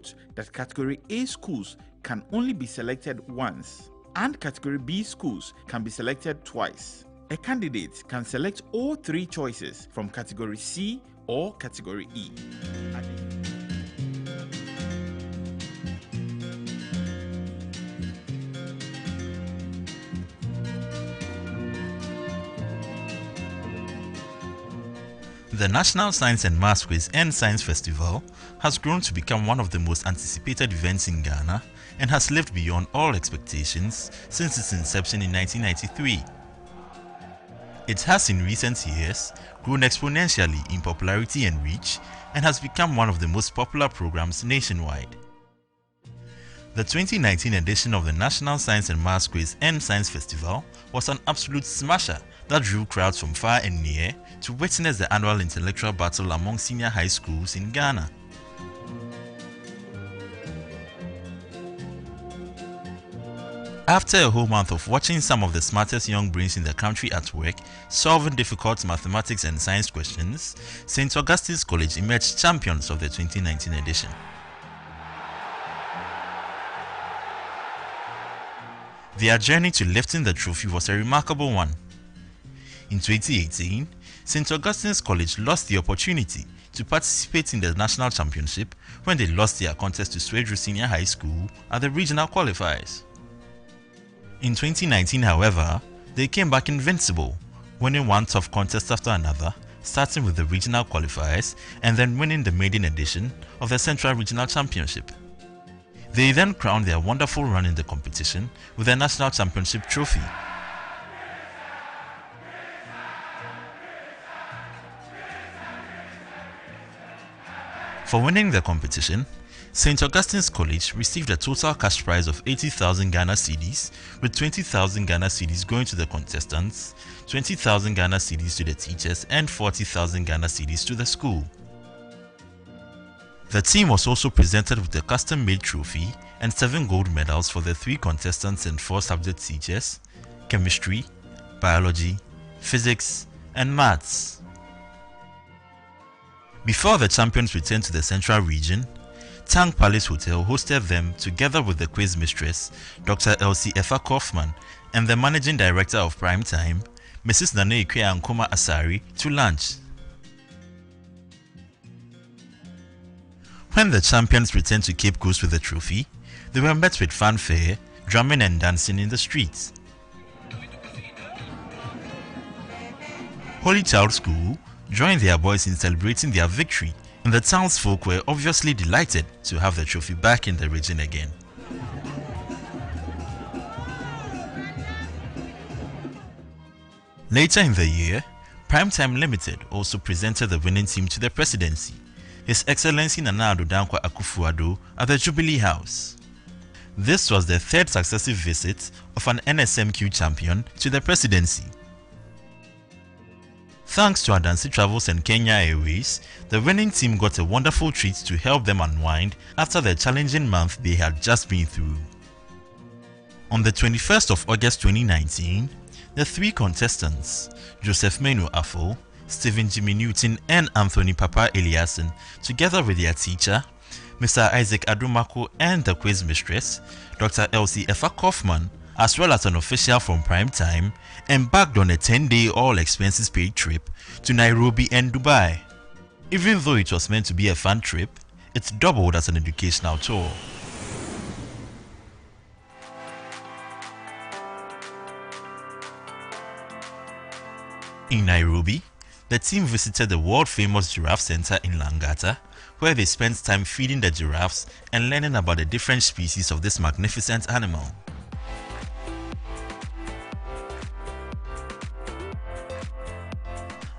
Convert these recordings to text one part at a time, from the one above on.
note that Category A schools can only be selected once, and Category B schools can be selected twice. A candidate can select all 3 choices from Category C or Category E. The National Science and Maths Quiz and Science Festival has grown to become one of the most anticipated events in Ghana and has lived beyond all expectations since its inception in 1993. It has in recent years grown exponentially in popularity and reach and has become one of the most popular programs nationwide. The 2019 edition of the National Science and Maths Quiz and Science Festival was an absolute smasher that drew crowds from far and near to witness the annual intellectual battle among senior high schools in Ghana. After a whole month of watching some of the smartest young brains in the country at work solving difficult mathematics and science questions, St. Augustine's College emerged champions of the 2019 edition. Their journey to lifting the trophy was a remarkable one. In 2018, St. Augustine's College lost the opportunity to participate in the national championship when they lost their contest to Swedru Senior High School at the regional qualifiers. In 2019, however, they came back invincible, winning one tough contest after another, starting with the regional qualifiers and then winning the maiden edition of the Central Regional Championship. They then crowned their wonderful run in the competition with a national championship trophy. For winning the competition, St. Augustine's College received a total cash prize of 80,000 Ghana cedis, with 20,000 Ghana cedis going to the contestants, 20,000 Ghana cedis to the teachers, and 40,000 Ghana cedis to the school. The team was also presented with a custom-made trophy and 7 gold medals for the 3 contestants and 4 subject teachers: chemistry, biology, physics, and maths. Before the champions returned to the central region, Tank Palace Hotel hosted them together with the quiz mistress, Dr. Elsie Effa Kaufman, and the managing director of Primetime, Mrs. Nana Ikea Nkoma Asari, to lunch. When the champions returned to Cape Coast with the trophy, they were met with fanfare, drumming and dancing in the streets. Holy Child School joined their boys in celebrating their victory, and the townsfolk were obviously delighted to have the trophy back in the region again. Later in the year, Primetime Limited also presented the winning team to the presidency, His Excellency Nana Addo Dankwa Akufo-Addo, at the Jubilee House. This was the 3rd successive visit of an NSMQ champion to the presidency. Thanks to Adansi Travels and Kenya Airways, the winning team got a wonderful treat to help them unwind after the challenging month they had just been through. On the 21st of August 2019, the 3 contestants, Joseph Menu Afo, Stephen Jimmy Newton, and Anthony Papa Eliassen, together with their teacher, Mr. Isaac Adumako, and the quiz mistress, Dr. Elsie Effa Kaufman, as well as an official from Primetime, embarked on a 10-day all-expenses-paid trip to Nairobi and Dubai. Even though it was meant to be a fun trip, it doubled as an educational tour. In Nairobi, the team visited the world-famous Giraffe Center in Langata, where they spent time feeding the giraffes and learning about the different species of this magnificent animal.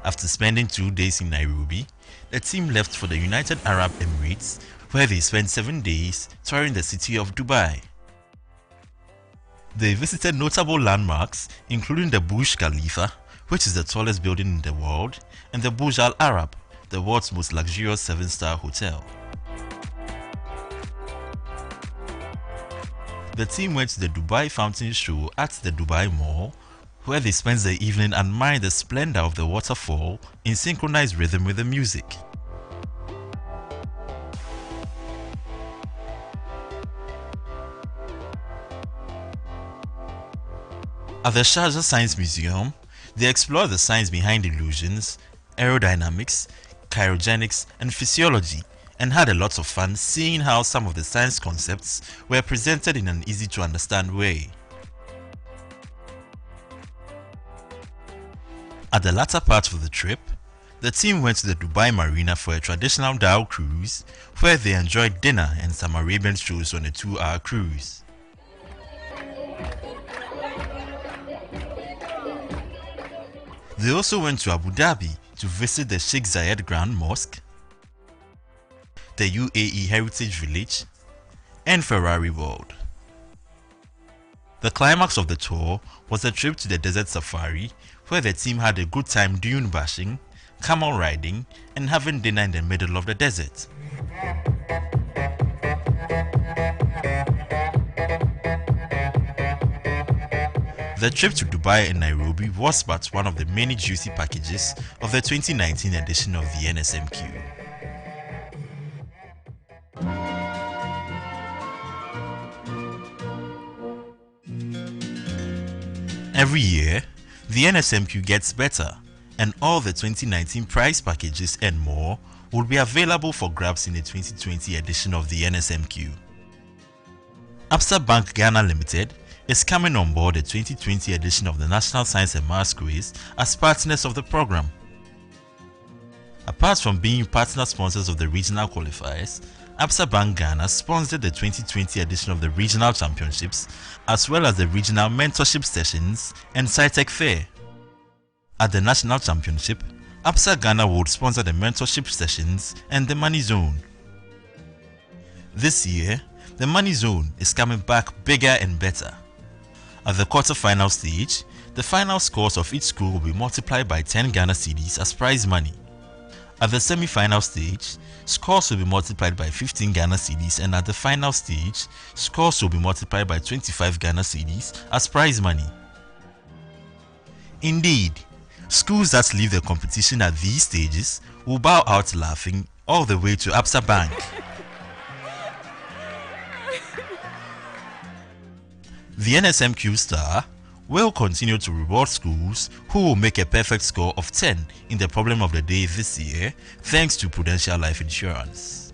After spending 2 days in Nairobi, the team left for the United Arab Emirates, where they spent 7 days touring the city of Dubai. They visited notable landmarks including the Burj Khalifa, which is the tallest building in the world, and the Burj Al Arab, the world's most luxurious 7-star hotel. The team went to the Dubai Fountain Show at the Dubai Mall, where they spent the evening admiring the splendor of the waterfall in synchronized rhythm with the music. At the Sharjah Science Museum, they explore the science behind illusions, aerodynamics, cryogenics, and physiology, and had a lot of fun seeing how some of the science concepts were presented in an easy to understand way. At the latter part of the trip, the team went to the Dubai Marina for a traditional dhow cruise where they enjoyed dinner and some Arabian shows on a 2-hour cruise. They also went to Abu Dhabi to visit the Sheikh Zayed Grand Mosque, the UAE Heritage Village, and Ferrari World. The climax of the tour was a trip to the desert safari where the team had a good time dune bashing, camel riding, and having dinner in the middle of the desert. The trip to Dubai and Nairobi was but one of the many juicy packages of the 2019 edition of the NSMQ. Every year, the NSMQ gets better, and all the 2019 prize packages and more will be available for grabs in the 2020 edition of the NSMQ. Absa Bank Ghana Limited is coming on board the 2020 edition of the National Science and Maths Quiz as partners of the program. Apart from being partner sponsors of the regional qualifiers, Absa Bank Ghana sponsored the 2020 edition of the Regional Championships as well as the Regional Mentorship Sessions and SciTech Fair. At the National Championship, Absa Ghana would sponsor the Mentorship Sessions and the Money Zone. This year, the Money Zone is coming back bigger and better. At the quarter-final stage, the final scores of each school will be multiplied by 10 Ghana cedis as prize money. At the semi-final stage, scores will be multiplied by 15 Ghana cedis, and at the final stage, scores will be multiplied by 25 Ghana cedis as prize money. Indeed, schools that leave the competition at these stages will bow out laughing all the way to Absa Bank. The NSMQ Star will continue to reward schools who will make a perfect score of 10 in the problem of the day this year thanks to Prudential Life Insurance.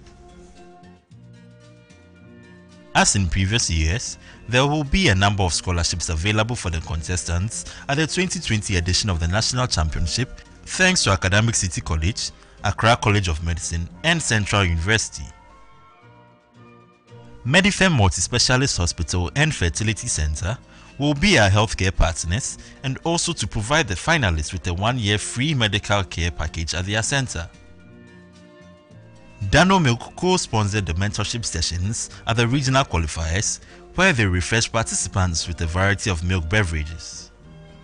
As in previous years, there will be a number of scholarships available for the contestants at the 2020 edition of the National Championship thanks to Academic City College, Accra College of Medicine, and Central University. Medifem Multi-Specialist Hospital and Fertility Center will be our healthcare partners and also to provide the finalists with a 1-year free medical care package at their center. Dano Milk co-sponsored the mentorship sessions at the regional qualifiers where they refresh participants with a variety of milk beverages.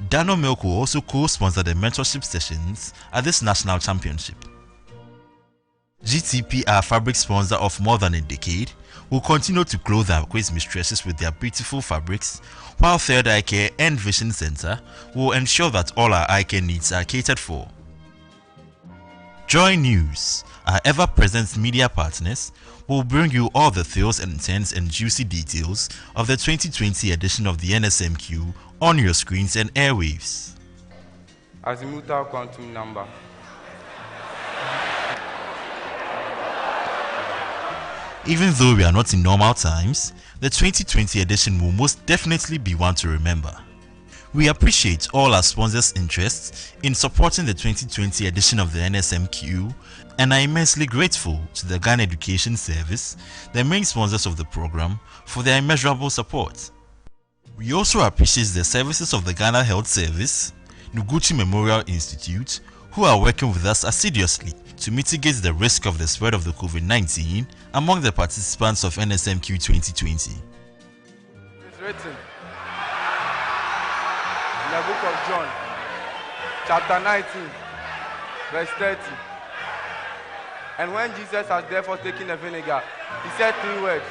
Dano Milk will also co-sponsor the mentorship sessions at this national championship. GTP, our fabric sponsor of more than a decade, will continue to clothe our quiz mistresses with their beautiful fabrics, while Third Eye Care and Vision Center will ensure that all our eye care needs are catered for. Joy News, our ever-present media partners, will bring you all the thrills and intents and juicy details of the 2020 edition of the NSMQ on your screens and airwaves. Azimuthal quantum number. Even though we are not in normal times, the 2020 edition will most definitely be one to remember. We appreciate all our sponsors' interest in supporting the 2020 edition of the NSMQ and are immensely grateful to the Ghana Education Service, the main sponsors of the program, for their immeasurable support. We also appreciate the services of the Ghana Health Service, Noguchi Memorial Institute, who are working with us assiduously to mitigate the risk of the spread of the COVID-19 among the participants of NSMQ 2020. It is written in the book of John, chapter 19, verse 30. And when Jesus had therefore taken the vinegar, he said 3 words.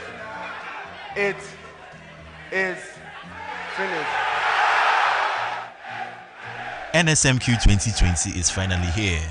It is finished. NSMQ 2020 is finally here.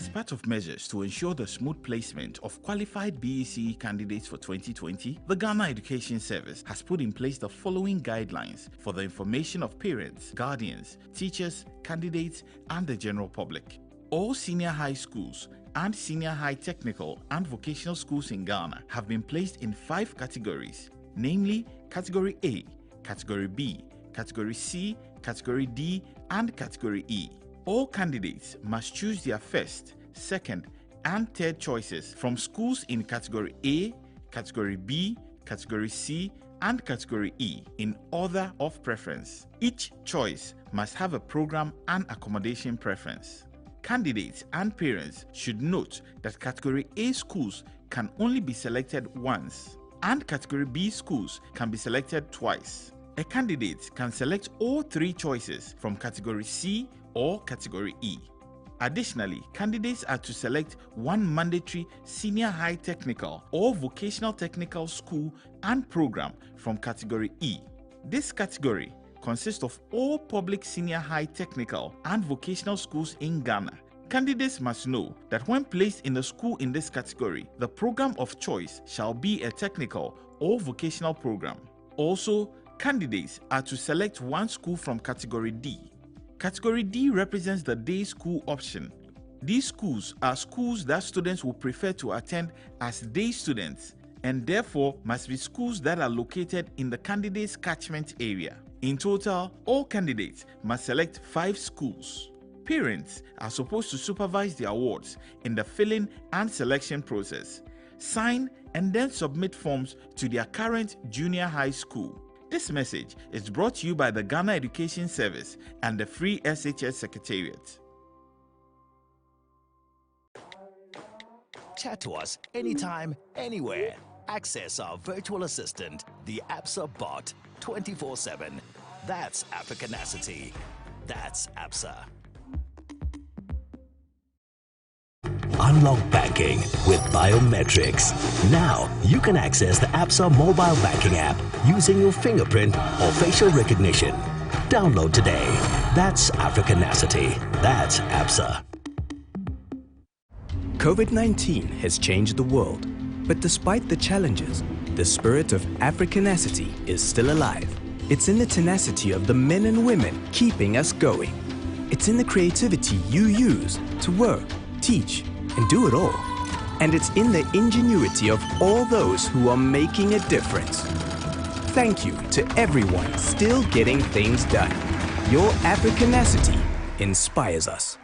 As part of measures to ensure the smooth placement of qualified BECE candidates for 2020, the Ghana Education Service has put in place the following guidelines for the information of parents, guardians, teachers, candidates, and the general public. All senior high schools and senior high technical and vocational schools in Ghana have been placed in 5 categories, namely Category A, Category B, Category C, Category D, and Category E. All candidates must choose their first, second, and third choices from schools in Category A, Category B, Category C, and Category E in order of preference. Each choice must have a program and accommodation preference. Candidates and parents should note that Category A schools can only be selected once, and Category B schools can be selected twice. A candidate can select all 3 choices from Category C or Category E. Additionally, candidates are to select one mandatory senior high technical or vocational technical school and program from Category E. This category consists of all public senior high technical and vocational schools in Ghana. Candidates must know that when placed in a school in this category, the program of choice shall be a technical or vocational program. Also, candidates are to select one school from Category D. Category D represents the day school option. These schools are schools that students will prefer to attend as day students and therefore must be schools that are located in the candidate's catchment area. In total, all candidates must select 5 schools. Parents are supposed to supervise the awards in the filling and selection process, sign and then submit forms to their current junior high school. This message is brought to you by the Ghana Education Service and the Free SHS Secretariat. Chat to us anytime, anywhere. Access our virtual assistant, the APSA bot, 24/7. That's Africanacity. That's APSA. Unlock banking with biometrics. Now, you can access the APSA mobile banking app using your fingerprint or facial recognition. Download today. That's Africanacity. That's APSA. COVID-19 has changed the world, but despite the challenges, the spirit of Africanacity is still alive. It's in the tenacity of the men and women keeping us going. It's in the creativity you use to work, teach, and do it all. And it's in the ingenuity of all those who are making a difference. Thank you to everyone still getting things done. Your Africanacity inspires us.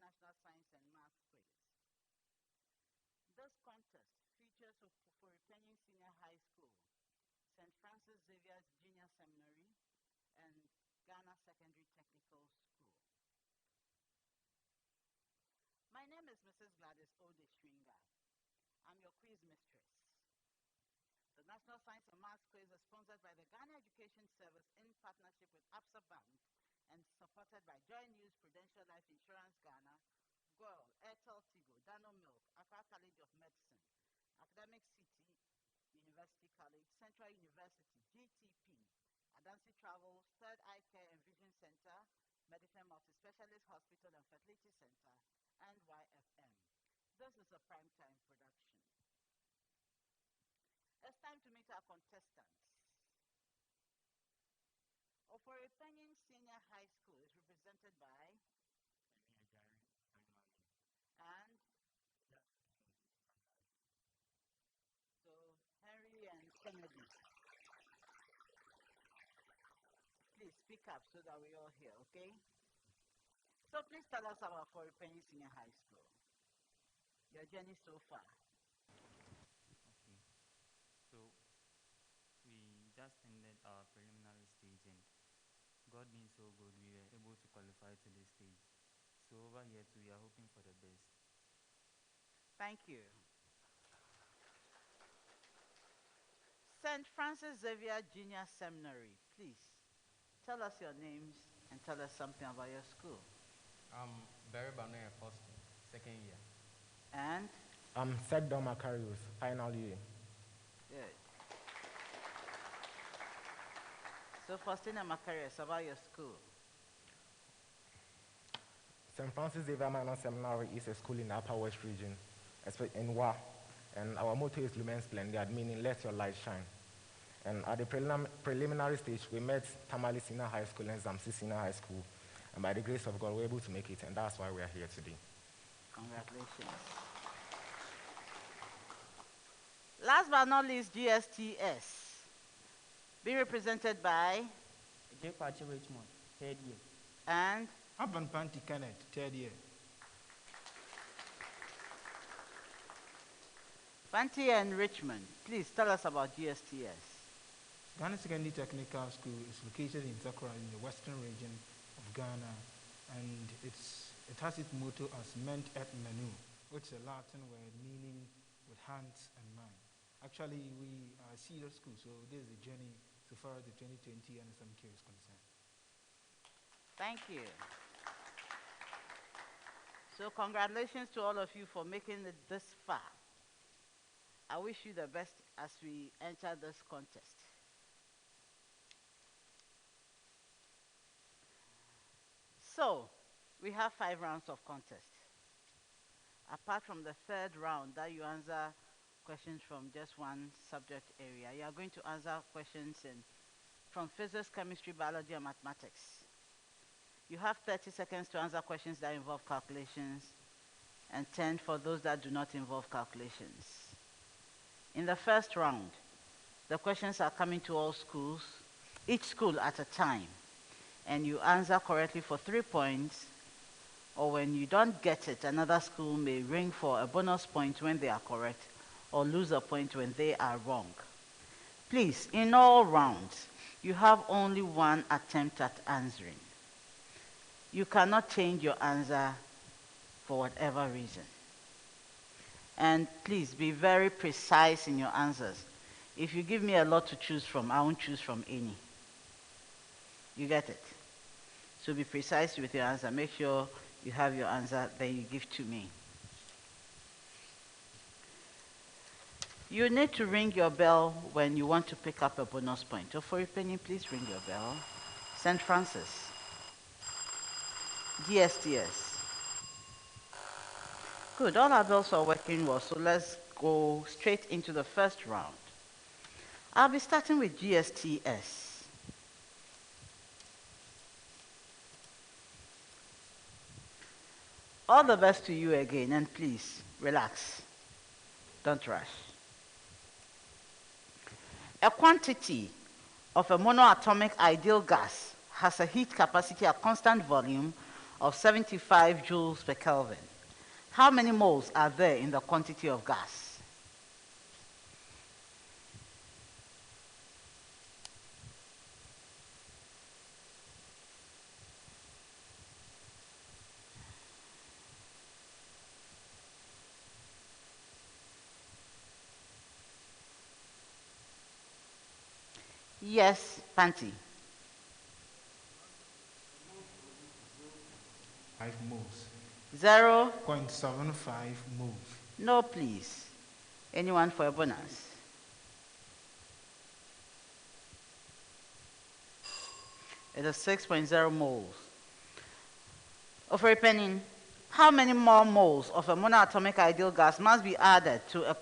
National Science and Math Quiz. This contest features Ofori Panin Senior High School St. Francis Xavier Jnr. Seminary and Ghana Secondary Technical School. My name is Mrs. Gladys Ode Shringa. I'm your quiz mistress. The National Science and Maths Quiz is sponsored by the Ghana Education Service in partnership with Absa Bank and supported by Joy News, Prudential Life Insurance Ghana, GOIL, Airtel Tigo, Dano Milk, Accra College of Medicine, Academic City, University College, Central University, GTP, Adansi Travels, Third Eye Care and Vision Center, Medicine Multi-Specialist Hospital and Fertility Center, and YFM. This is a primetime production. It's time to meet our contestants. Ofori Panin Senior High School is represented by and so Henry and Kennedy. Please speak up so that we all hear, okay? So please tell us about Ofori Panin Senior High School. Your journey so far. Okay. So we just ended our preliminary stage, and God being so good, we were able to qualify to this stage. So over here too, we are hoping for the best. Thank you. St. Francis Xavier Jnr. Seminary, please tell us your names and tell us something about your school. I'm Barry Banoy, first, second year. And? I'm Segdom Macarius, final year. Good. So Faustina Macarius, about your school. St. Francis Xavier Minor Seminary is a school in the Upper West region, in Wa, and our motto is Lumen Splendid, meaning let your light shine. And at the preliminary stage, we met Tamale Senior High School and Zamsi Senior High School, and by the grace of God, we were able to make it, and that's why we are here today. Congratulations. Last but not least, GSTS, be represented by J. Pachi Richmond, third year. And Aban Panti Kenneth, third year. Fanti and Richmond, please tell us about GSTS. Ghana Secondary Technical School is located in Zakra in the western region of Ghana, and it has its motto as Ment et Menu, which is a Latin word meaning with hands and mind. Actually, we are a serious school, so this is the journey so far as the 2020 NSMQ is concerned. Thank you. So congratulations to all of you for making it this far. I wish you the best as we enter this contest. So, we have 5 rounds of contest. Apart from the third round that you answer questions from just one subject area, you are going to answer questions from physics, chemistry, biology, and mathematics. You have 30 seconds to answer questions that involve calculations and 10 for those that do not involve calculations. In the first round, the questions are coming to all schools, each school at a time, and you answer correctly for 3 points, or when you don't get it, another school may ring for a bonus point when they are correct, or lose a point when they are wrong. Please, in all rounds, you have only one attempt at answering. You cannot change your answer for whatever reason. And please be very precise in your answers. If you give me a lot to choose from, I won't choose from any. You get it? So be precise with your answer. Make sure you have your answer that you give to me. You need to ring your bell when you want to pick up a bonus point. Ofori Panin, please ring your bell. St. Francis. GSTS. Good, all our bells are working well, so let's go straight into the first round. I'll be starting with GSTS. All the best to you again, and please, relax. Don't rush. A quantity of a monoatomic ideal gas has a heat capacity at constant volume of 75 joules per Kelvin. How many moles are there in the quantity of gas? Yes, Panty. 5 moles. 0.75 moles. No, please. Anyone for a bonus? It is 6.0 moles. Ofori Panin, how many more moles of a monoatomic ideal gas must be added to a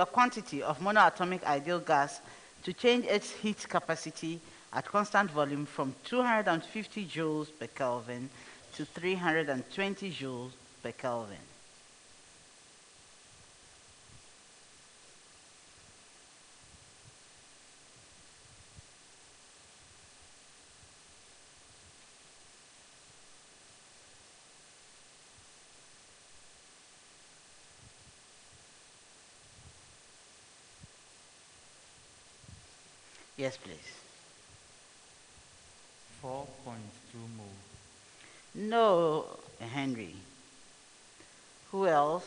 quantity of monoatomic ideal gas to change its heat capacity at constant volume from 250 joules per Kelvin to 320 joules per Kelvin? Yes, please. 4.2 moles. No, Henry. Who else?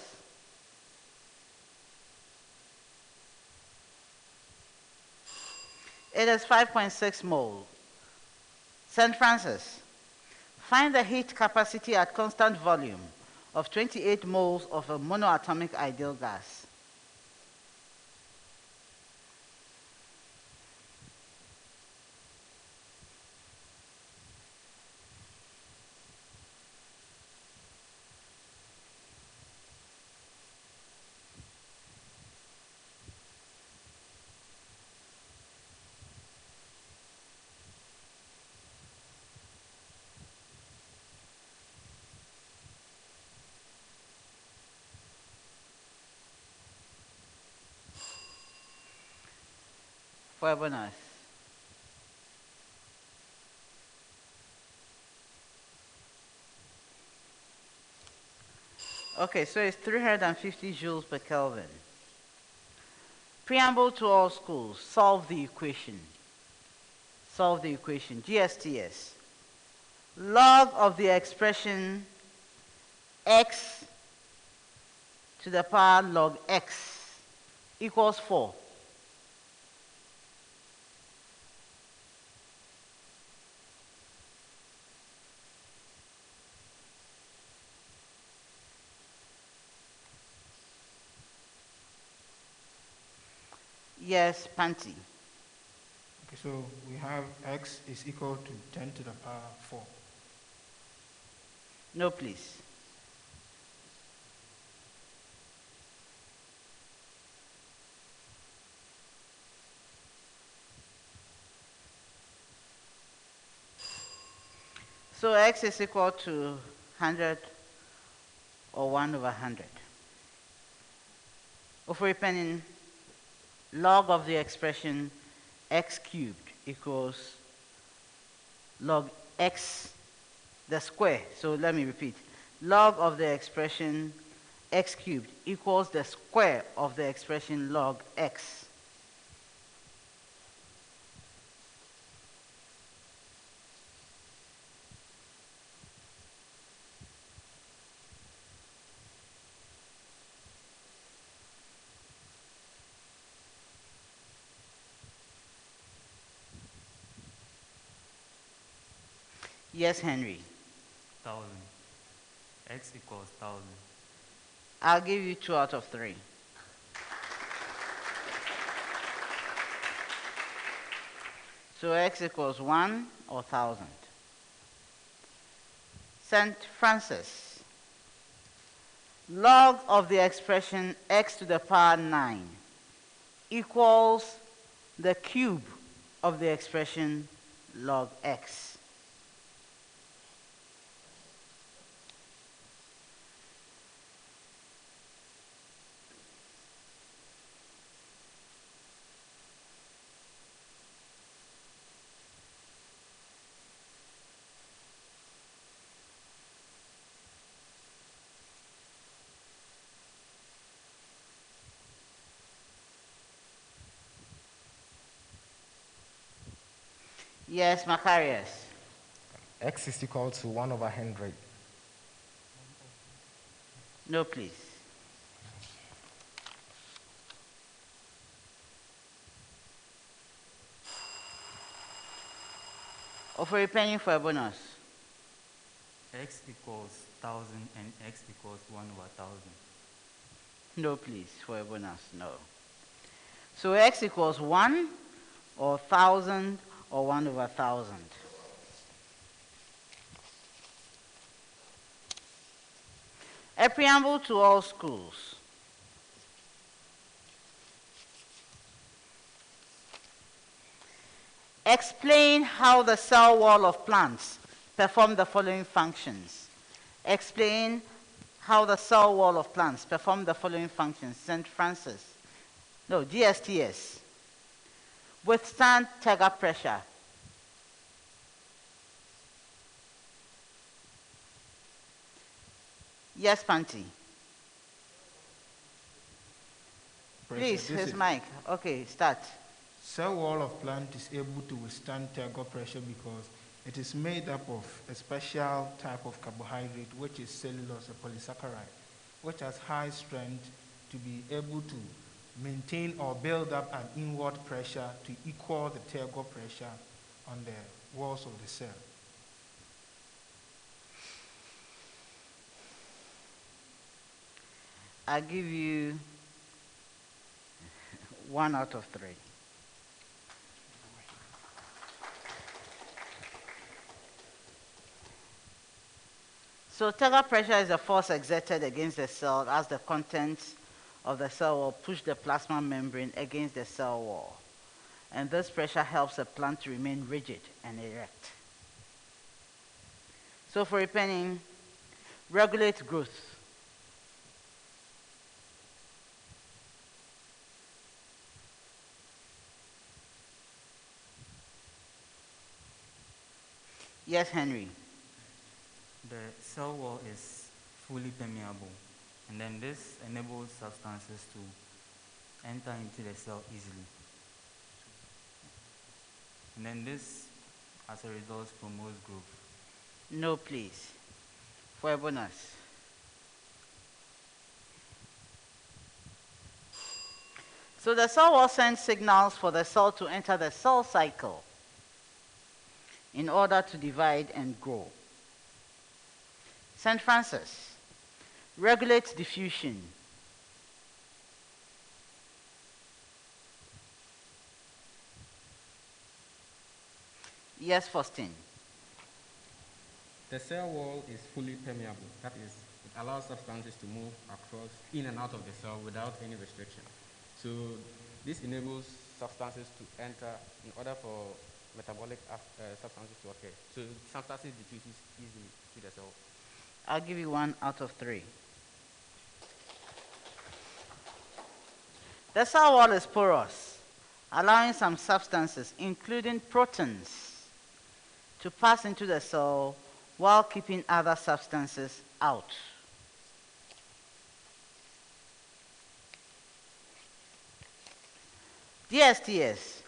It is 5.6 mole. St. Francis, find the heat capacity at constant volume of 28 moles of a monoatomic ideal gas. For a bonus. Okay, so it's 350 joules per Kelvin. Preamble to all schools, solve the equation. Solve the equation. GSTS. Log of the expression x to the power log x equals 4. Yes, Panty. Okay, so we have x is equal to 10 to the power 4. No, please. So x is equal to 100 or 1 over 100. Ofori Panin, log of the expression x cubed equals log x, the square. So let me repeat. Log of the expression x cubed equals the square of the expression log x. Yes, Henry. 1,000. X equals 1,000. I'll give you 2 out of 3. So x equals 1 or 1,000. St. Francis, log of the expression x to the power 9 equals the cube of the expression log x. Yes, Macarius. X is equal to 1 over 100. No, please. Ofori Panin for a bonus. X equals 1,000 and X equals 1/1,000. No, please, for a bonus, no. So X equals 1 or 1,000 or 1/1,000. A preamble to all schools. Explain how the cell wall of plants perform the following functions. Explain how the cell wall of plants perform the following functions. St. Francis. No, GSTS. Withstand Tega pressure. Yes, Panti. Please, his mic. Okay, start. Cell wall of plant is able to withstand turgor pressure because it is made up of a special type of carbohydrate, which is cellulose, a polysaccharide, which has high strength to be able to maintain or build up an inward pressure to equal the turgor pressure on the walls of the cell. I give you 1 out of 3. So Tega pressure is a force exerted against the cell as the contents of the cell wall push the plasma membrane against the cell wall. And this pressure helps the plant to remain rigid and erect. So for repenning, regulate growth. Yes, Henry. The cell wall is fully permeable, and then this enables substances to enter into the cell easily. And then this, as a result, promotes growth. No, please. For a bonus. So the cell wall sends signals for the cell to enter the cell cycle in order to divide and grow. St. Francis regulates diffusion. Yes, Faustin. The cell wall is fully permeable. That is, it allows substances to move across, in and out of the cell without any restriction. So this enables substances to enter in order for metabolic substances to occur. So substances diffuses easily through the cell. I'll give you 1 out of 3. The cell wall is porous, allowing some substances, including proteins, to pass into the cell while keeping other substances out. GSTS.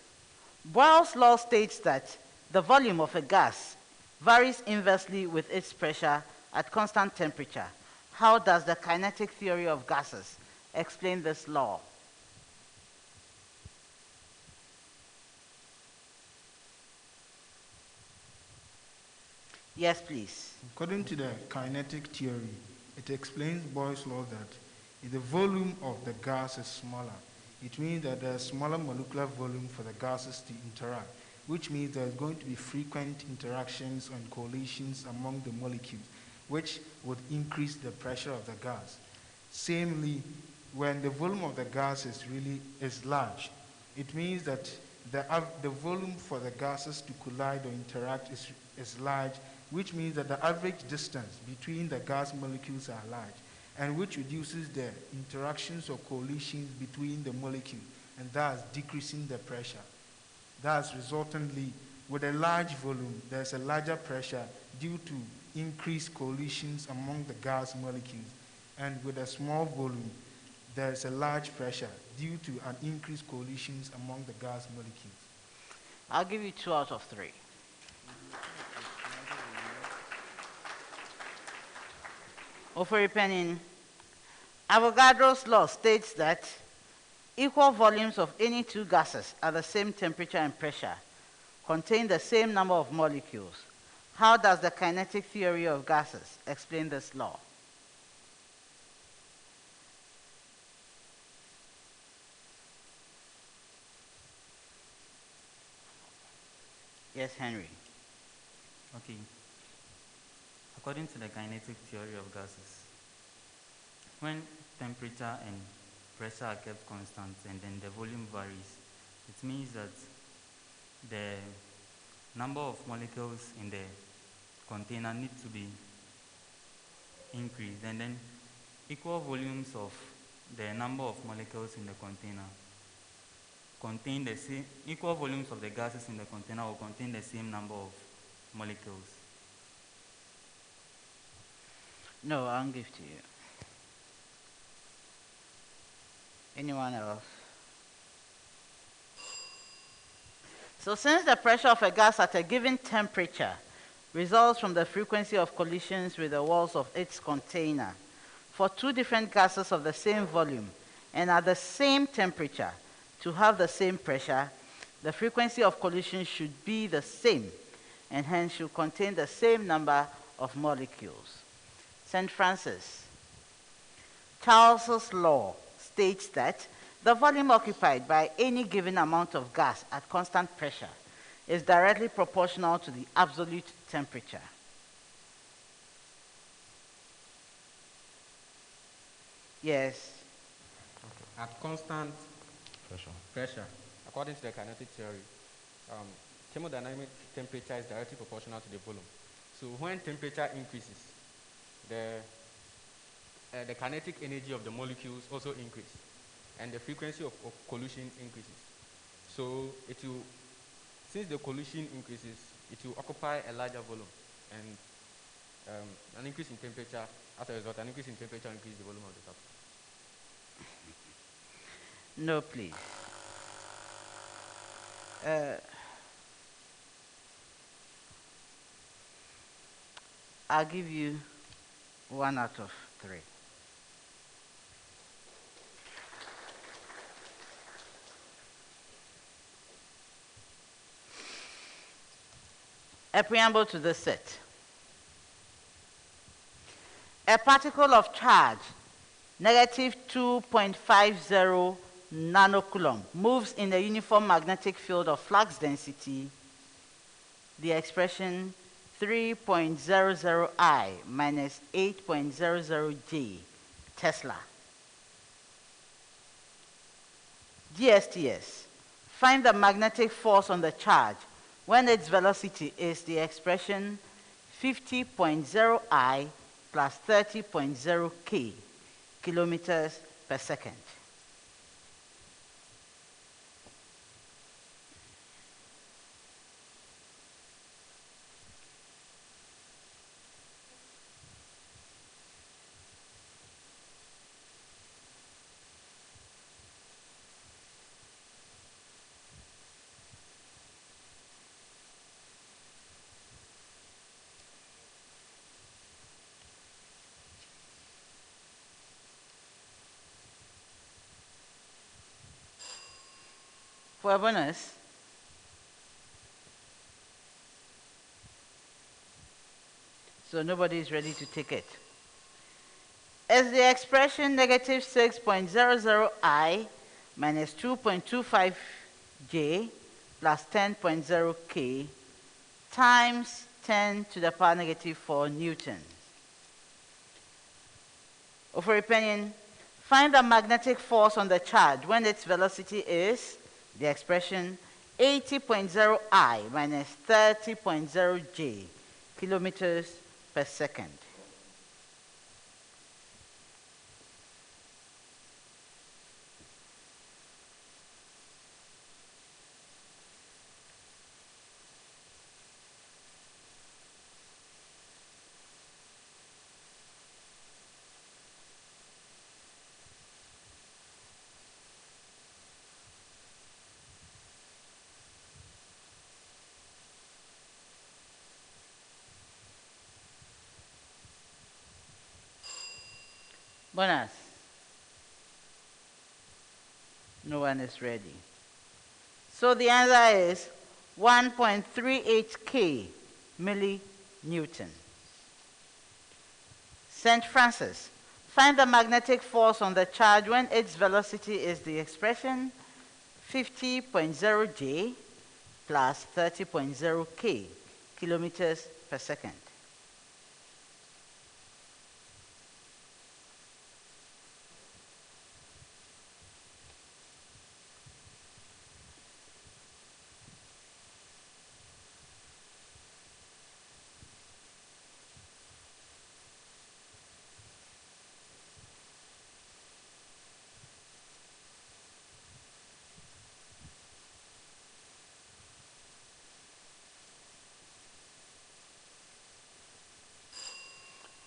Boyle's law states that the volume of a gas varies inversely with its pressure at constant temperature. How does the kinetic theory of gases explain this law? Yes, please. According to the kinetic theory, it explains Boyle's law that if the volume of the gas is smaller, it means that there's smaller molecular volume for the gases to interact, which means there's going to be frequent interactions and collisions among the molecules, which would increase the pressure of the gas. Samely, when the volume of the gas is large, it means that the volume for the gases to collide or interact is large, which means that the average distance between the gas molecules are large, and which reduces the interactions or collisions between the molecules, and thus decreasing the pressure. Thus, resultantly, with a large volume, there's a larger pressure due to increased collisions among the gas molecules, and with a small volume, there's a large pressure due to an increased collisions among the gas molecules. I'll give you 2 out of 3. Ofori Panin. Avogadro's law states that equal volumes of any two gases at the same temperature and pressure contain the same number of molecules. How does the kinetic theory of gases explain this law? Yes, Henry. Okay. According to the kinetic theory of gases, when temperature and pressure are kept constant and then the volume varies, it means that the number of molecules in the container need to be increased, and then equal volumes of the number of molecules in the container contain the same, equal volumes of the gases in the container will contain the same number of molecules. No, I'll give to you. Anyone else? So since the pressure of a gas at a given temperature results from the frequency of collisions with the walls of its container, for two different gases of the same volume and at the same temperature to have the same pressure, the frequency of collisions should be the same and hence should contain the same number of molecules. St. Francis. Charles's law states that the volume occupied by any given amount of gas at constant pressure is directly proportional to the absolute temperature. Yes. Okay. At constant pressure, according to the kinetic theory, thermodynamic temperature is directly proportional to the volume. So when temperature increases, the kinetic energy of the molecules also increase, and the frequency of collision increases. So since the collision increases, it will occupy a larger volume, and an increase in temperature, as a result, an increase in temperature increases the volume of the substance. No, please. I'll give you 1 out of 3. A preamble to this set. A particle of charge, negative 2.50 nanocoulomb, moves in the uniform magnetic field of flux density, the expression 3.00 I minus 8.00 J Tesla. GSTS. Find the magnetic force on the charge when its velocity is the expression 50.0 I plus 30.0 K kilometers per second. For a bonus, so nobody is ready to take it. Is the expression negative 6.00 I minus 2.25 J plus 10.0 K times 10 to the power negative 4 Newton. Ofori Panin, find the magnetic force on the charge when its velocity is the expression 80.0 I minus 30.0 J kilometers per second. Bonus. No one is ready. So the answer is 1.38 millinewton. St. Francis, find the magnetic force on the charge when its velocity is the expression 50.0 J plus 30.0 K kilometers per second.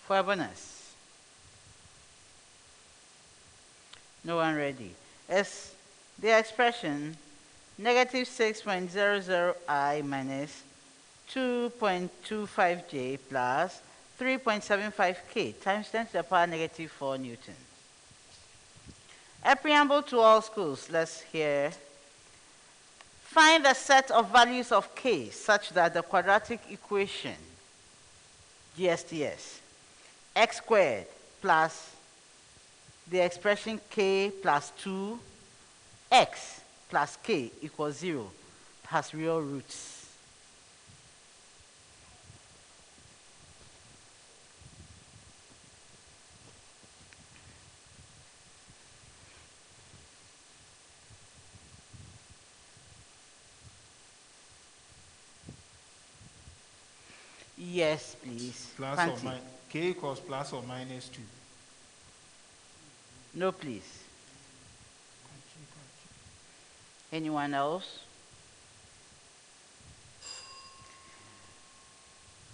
For a bonus. No one ready. Is the expression negative 6.00 I minus 2.25 J plus 3.75 K times 10 to the power negative 4 Newton. A preamble to all schools. Let's hear. Find the set of values of K such that the quadratic equation GSTS x squared plus the expression K plus 2x plus K equals 0 has real roots. Yes, please. K equals plus or minus 2. No, please. Anyone else?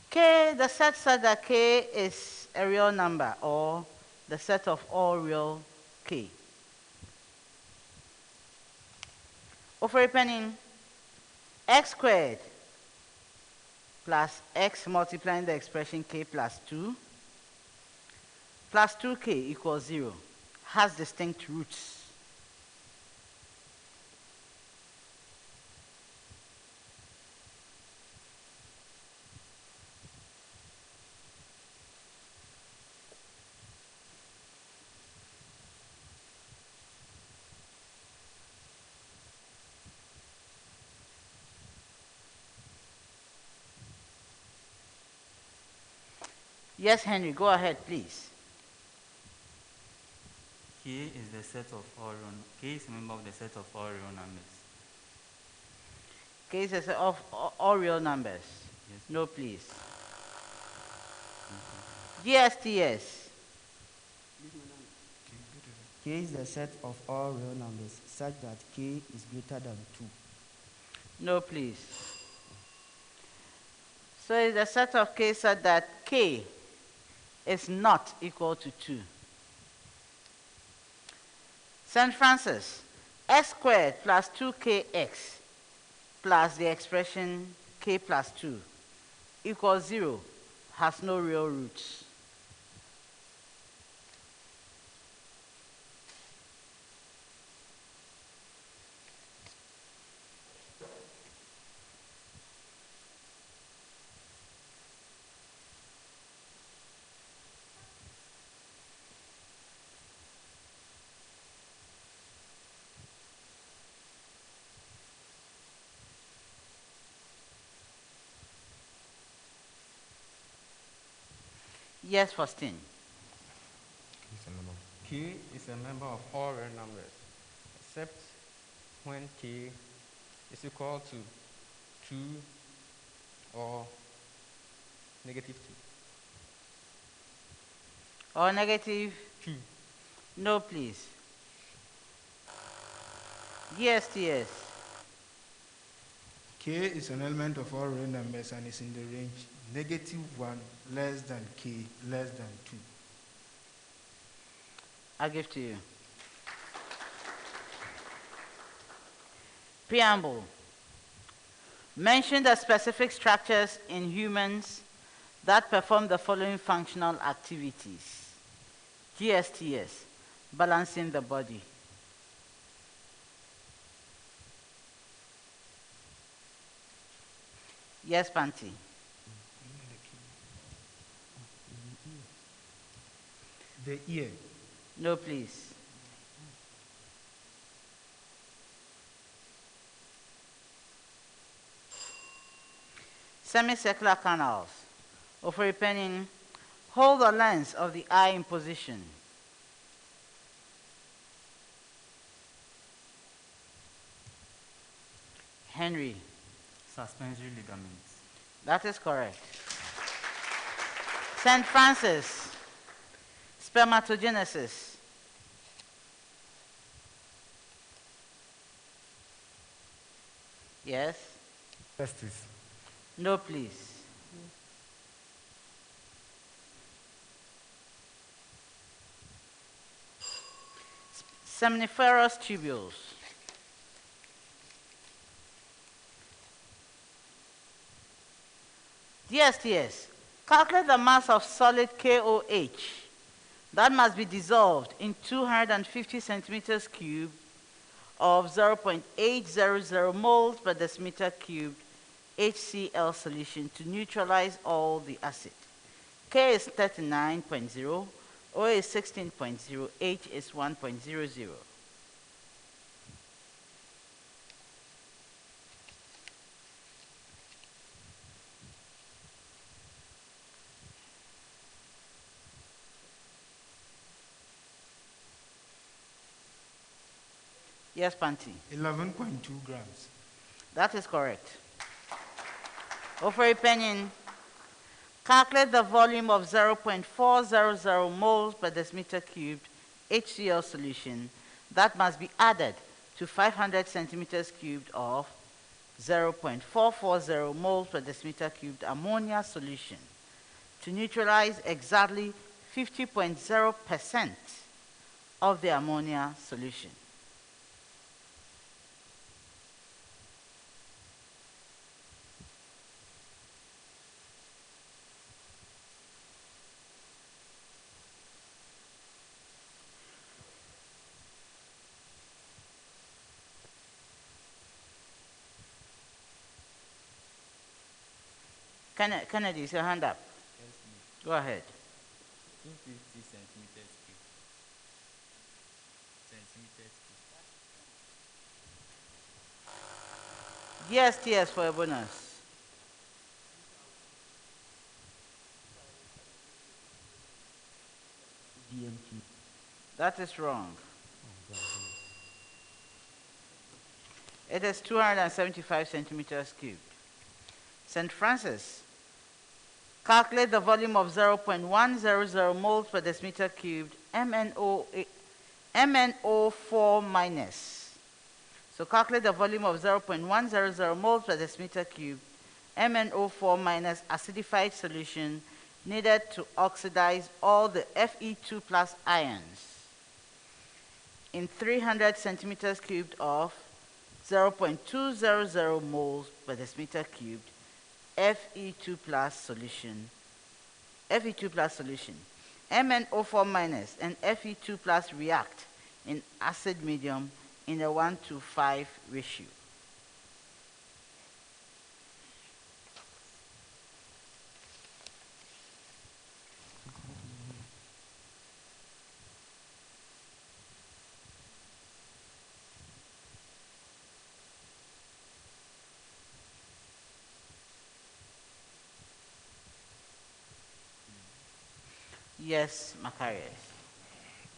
K, the set said that K is a real number, or the set of all real K. Ofori Panin, x squared plus x multiplying the expression K plus 2 plus 2K equals 0 has distinct roots. Yes, Henry, go ahead, please. K is the set of all real. K is a member of the set of all real numbers. K is a set of all real numbers. Yes. No, please. GSTS. K is the set of all real numbers such that K is greater than 2. No, please. So it's the set of K such that K is not equal to 2. St. Francis, x squared plus 2kx plus the expression K plus 2 equals 0 has no real roots. Yes, Faustin. K is a member of all real numbers, except when K is equal to 2 or negative 2. Or negative? 2. No, please. GSTS. K is an element of all real numbers and is in the range -1 less than K less than 2. I'll give to you. Preamble. Mention the specific structures in humans that perform the following functional activities. GSTS, balancing the body. Yes, Panti. The ear. No, please. Semicircular canals. Ofori Panin, hold the lens of the eye in position. Henry. Suspensory ligaments. That is correct. St. Francis. Spermatogenesis. Yes? Testis. No, please. Seminiferous tubules. GSTS. Calculate the mass of solid KOH that must be dissolved in 250 centimeters cubed of 0.800 moles per decimeter cubed HCl solution to neutralize all the acid. K is 39.0, O is 16.0, H is 1.00. Yes, Panti. 11.2 grams. That is correct. Ofori Panin, calculate the volume of 0.400 moles per decimeter cubed HCl solution that must be added to 500 centimeters cubed of 0.440 moles per decimeter cubed ammonia solution to neutralize exactly 50.0% of the ammonia solution. Kennedy, is your hand up? Yes, please. Go ahead. 250 centimeters cube. GSTS for a bonus. DMT. That is wrong. It is 275 centimeters cubed. St. Francis, calculate the volume of 0.100 moles per decimeter cubed MnO4 minus. So calculate the volume of 0.100 moles per decimeter cubed MnO4 minus acidified solution needed to oxidize all the Fe2 plus ions in 300 centimeters cubed of 0.200 moles per decimeter cubed Fe2 plus solution. MnO4 minus and Fe2 plus react in acid medium in a 1:5 ratio. Yes, Macarius.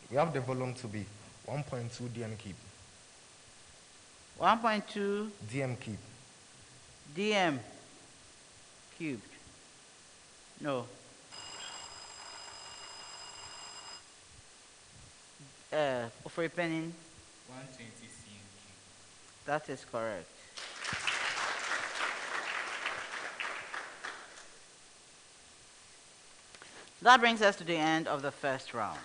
We have the volume to be 1.2 dm cube. 1.2 dm cube. dm cubed. No. Ofori Panin. 120 cm cube. That is correct. That brings us to the end of the first round.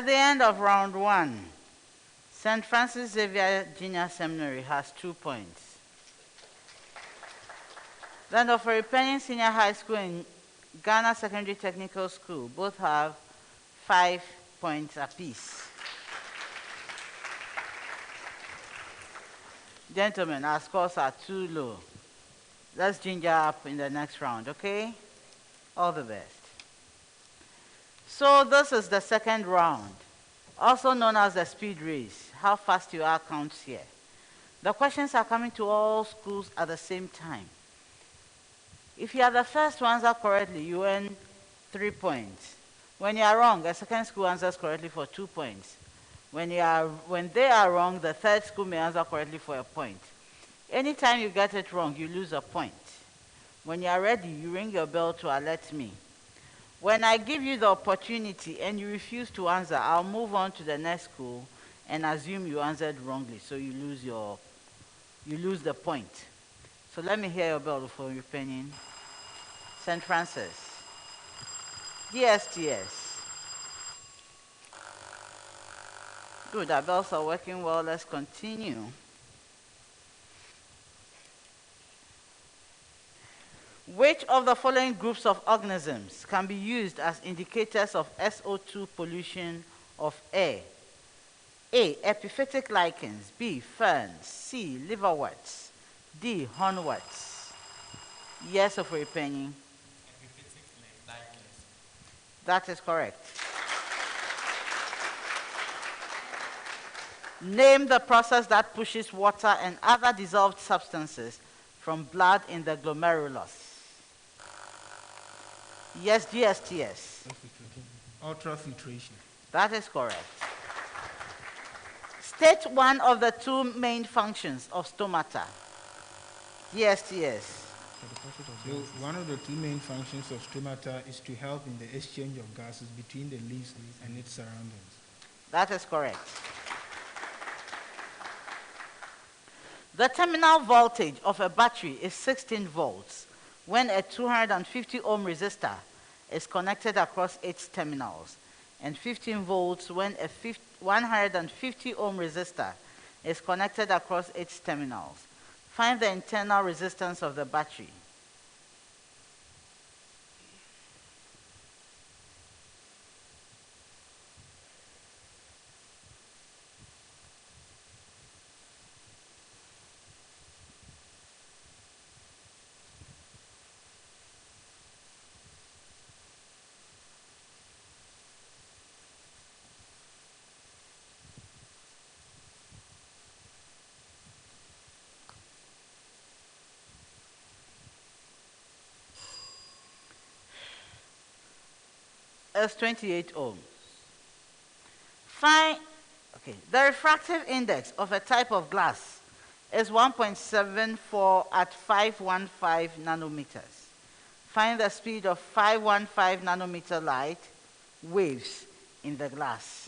At the end of round 1, St. Francis Xavier Jnr. Seminary has 2 points. Then Ofori Panin Senior High School and Ghana Secondary Technical School both have 5 points apiece. Gentlemen, our scores are too low. Let's ginger up in the next round, okay? All the best. So this is the second round, also known as the speed race. How fast you are counts here. The questions are coming to all schools at the same time. If you are the first to answer correctly, you earn 3 points. When you are wrong, the second school answers correctly for 2 points. When they are wrong, the third school may answer correctly for a point. Anytime you get it wrong, you lose a point. When you are ready, you ring your bell to alert me. When I give you the opportunity and you refuse to answer, I'll move on to the next school and assume you answered wrongly, so you lose the point. So let me hear your bell for your opinion. St. Francis. GSTS. Good, our bells are working well. Let's continue. Which of the following groups of organisms can be used as indicators of SO2 pollution of air? A. Epiphytic lichens. B. Ferns. C. Liverworts. D. Hornworts. Yes, Ofori Panin. Epiphytic lichens. That is correct. Name the process that pushes water and other dissolved substances from blood in the glomerulus. Yes, GSTS. Ultrafiltration. That is correct. State one of the 2 main functions of stomata. GSTS. So one of the 2 main functions of stomata is to help in the exchange of gases between the leaves and its surroundings. That is correct. The terminal voltage of a battery is 16 volts when a 250 ohm resistor is connected across its terminals, and 15 volts when a 150 ohm resistor is connected across its terminals. Find the internal resistance of the battery. Is 28 ohms. The refractive index of a type of glass is 1.74 at 515 nanometers. Find the speed of 515 nanometer light waves in the glass.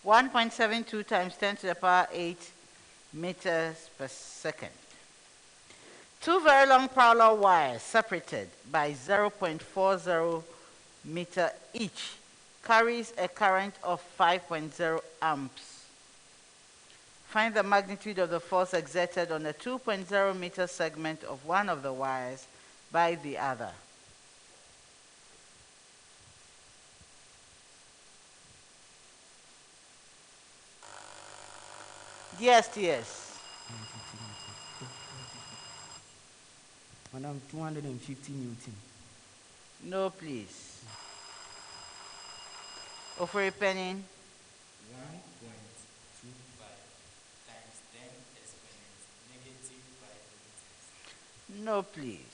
(1.72 times 10 to the power 8 meters per second). 2 very long parallel wires separated by 0.40 meter each carries a current of 5.0 amps. Find the magnitude of the force exerted on a 2.0 meter segment of one of the wires by the other. GSTS. Madam, 250 Newton. No, please. Ofori Panin. 1.25 times 10 exponent -5 meters. No, please.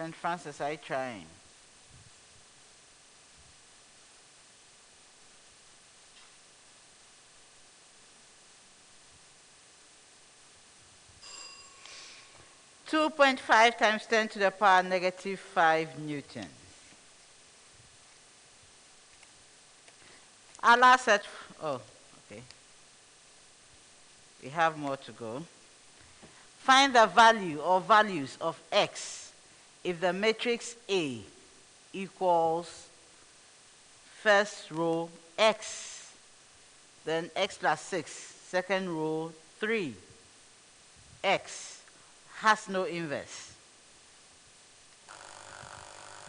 St. Francis, are you trying? (2.5 times 10 to the power negative 5 Newtons). Our last set, oh, okay. We have more to go. Find the value or values of x if the matrix A equals first row x, then x plus 6, second row 3, x has no inverse.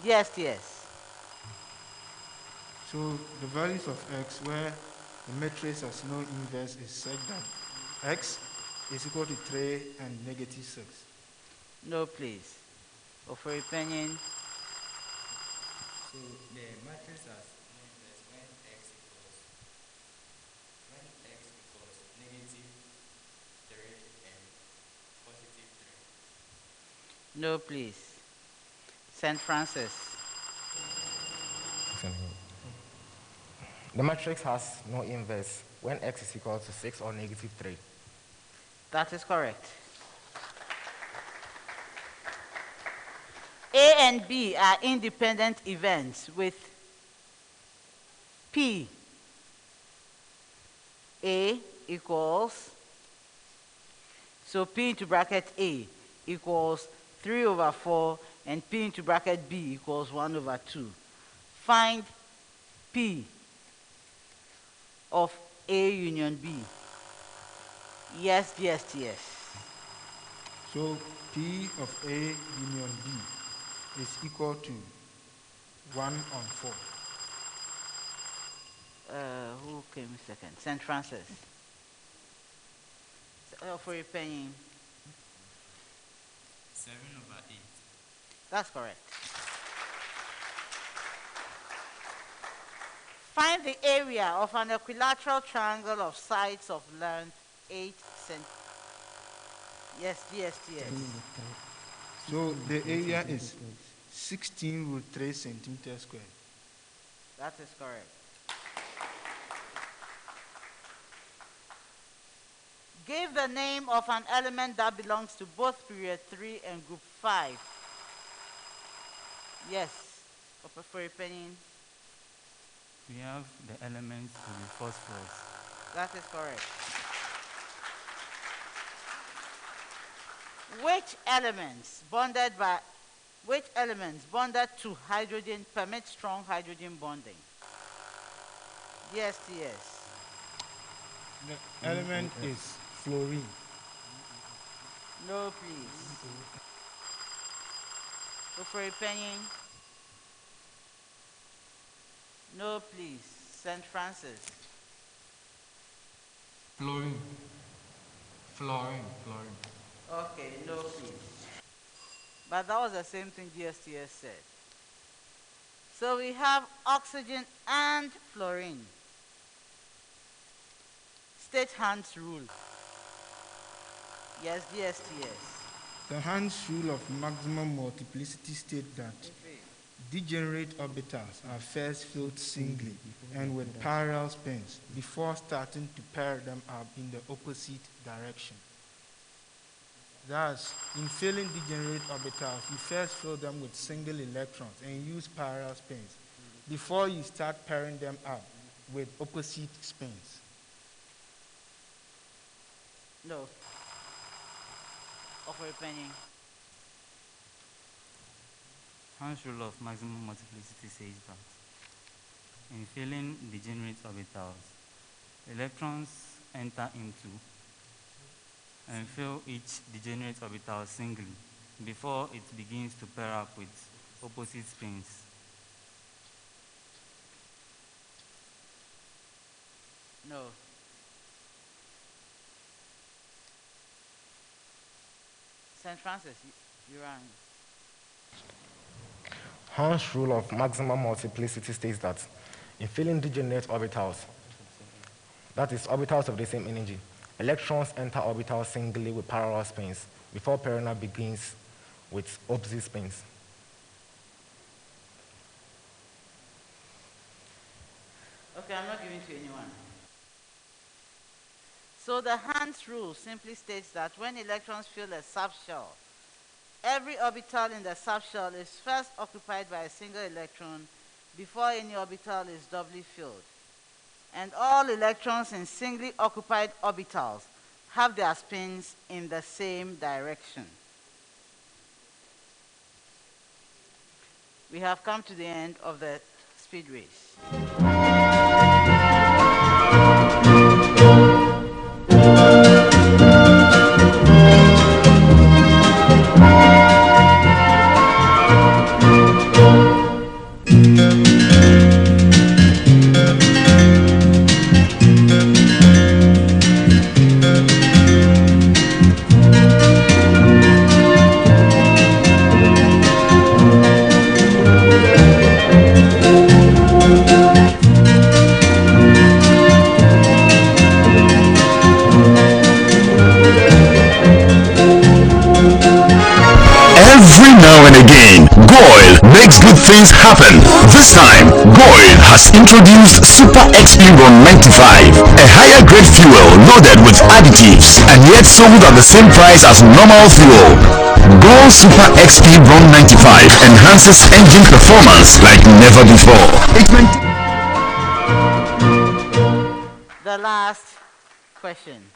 GSTS. So the values of x where the matrix has no inverse is such that x is equal to 3 and negative 6. No, please. Ofori Panin. So the matrix has no inverse when x equals negative 3 and positive 3. No, please. St. Francis. The matrix has no inverse when x is equal to 6 or negative 3. That is correct. A and B are independent events with P. A equals, so P into bracket A equals 3 over 4 and P into bracket B equals 1 over 2. Find P of A union B. Yes, GSTS. So P of A union B is equal to 1 on 4. Who came second? St. Francis. Ofori Panin. 7 over 8. That's correct. Find the area of an equilateral triangle of sides of length 8 cm. Yes, GSTS. So the area is 16√3 centimeters squared. That is correct. Give the name of an element that belongs to both period 3 and group 5. Yes, Ofori Panin. We have the elements to be phosphorus. That is correct. Which elements bonded to hydrogen permit strong hydrogen bonding? GSTS. The element is fluorine. No, please. Ofori Panin. No, please. St. Francis. Fluorine. Okay, no, please. But that was the same thing GSTS said. So we have oxygen and fluorine. State Hans rule. Yes, GSTS. The Hans rule of maximum multiplicity states that degenerate orbitals are first filled singly and with parallel spins before starting to pair them up in the opposite direction. Thus, in filling degenerate orbitals, you first fill them with single electrons and use parallel spins before you start pairing them up with opposite spins. No. Ofori Panin. Hans rule of maximum multiplicity says that in filling degenerate orbitals, electrons enter into and fill each degenerate orbital singly before it begins to pair up with opposite spins. No. St. Francis, you rang. Hans' rule of maximum multiplicity states that in filling degenerate orbitals, that is orbitals of the same energy, electrons enter orbitals singly with parallel spins before pairing up begins with opposite spins. Okay, I'm not giving to anyone. So the Hans rule simply states that when electrons fill a subshell, every orbital in the subshell is first occupied by a single electron before any orbital is doubly filled. And all electrons in singly occupied orbitals have their spins in the same direction. We have come to the end of the speed race. Every now and again, Goil makes good things happen. This time, Goil has introduced Super XP Ron 95, a higher grade fuel loaded with additives and yet sold at the same price as normal fuel. Goil Super XP Ron 95 enhances engine performance like never before. The last question.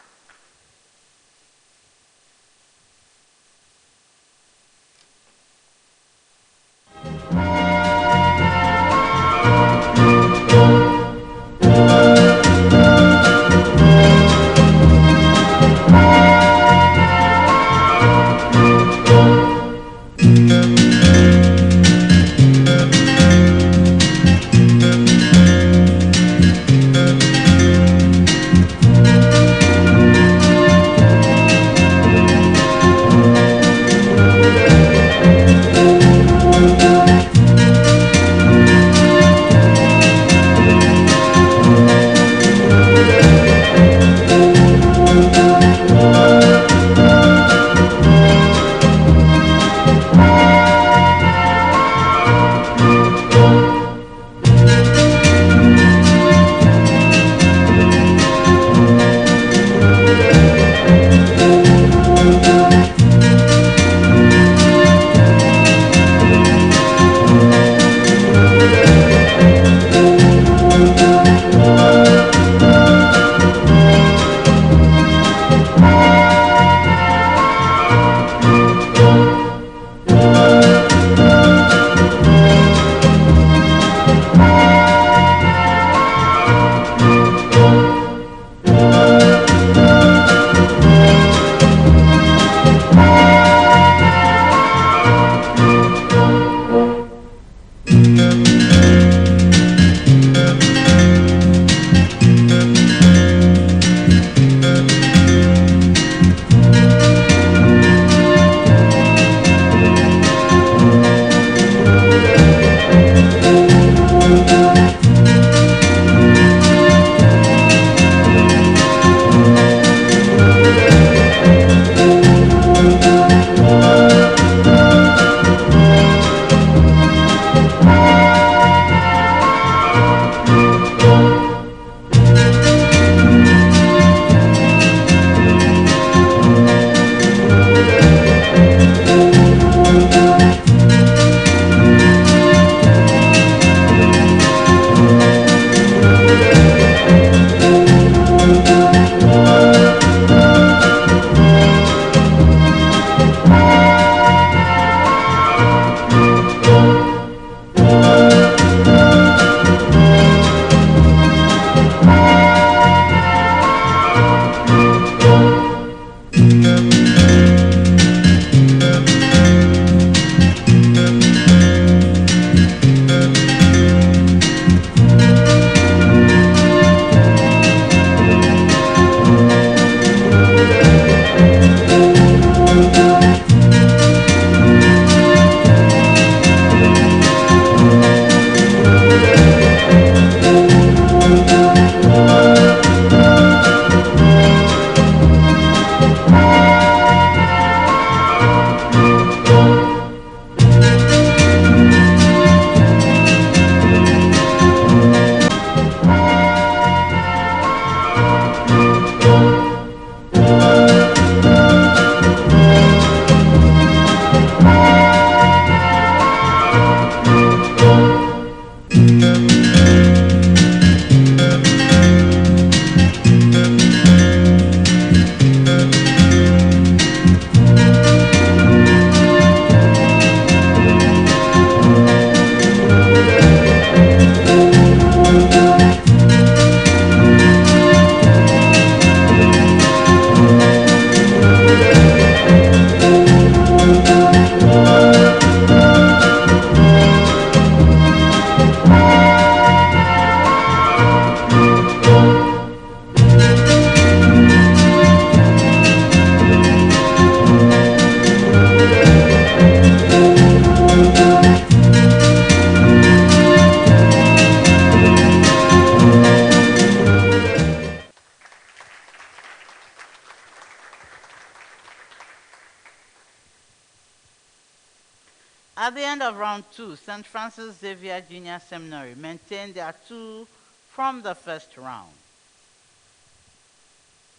end of round 2, St. Francis Xavier Jnr. Seminary maintained their 2 from the first round.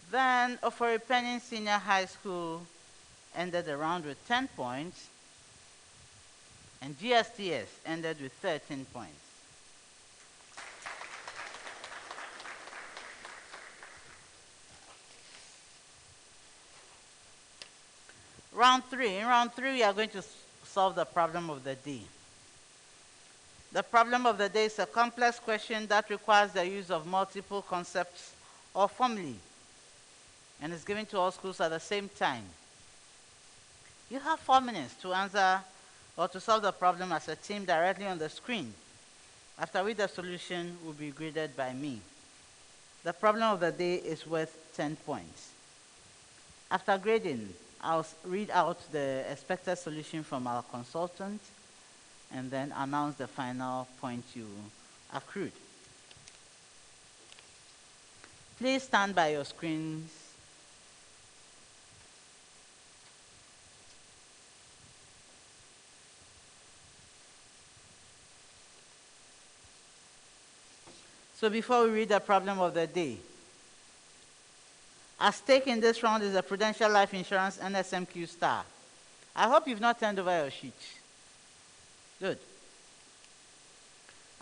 Then Ofori Panin Senior High School ended the round with 10 points, and GSTS ended with 13 points. Round 3. In round 3, we are going to solve the problem of the day. The problem of the day is a complex question that requires the use of multiple concepts or formulae, and is given to all schools at the same time. You have 4 minutes to answer or to solve the problem as a team directly on the screen, after which the solution will be graded by me. The problem of the day is worth 10 points. After grading, I'll read out the expected solution from our consultant and then announce the final point you accrued. Please stand by your screens. So before we read the problem of the day, at stake in this round is a Prudential Life Insurance NSMQ star. I hope you've not turned over your sheet. Good.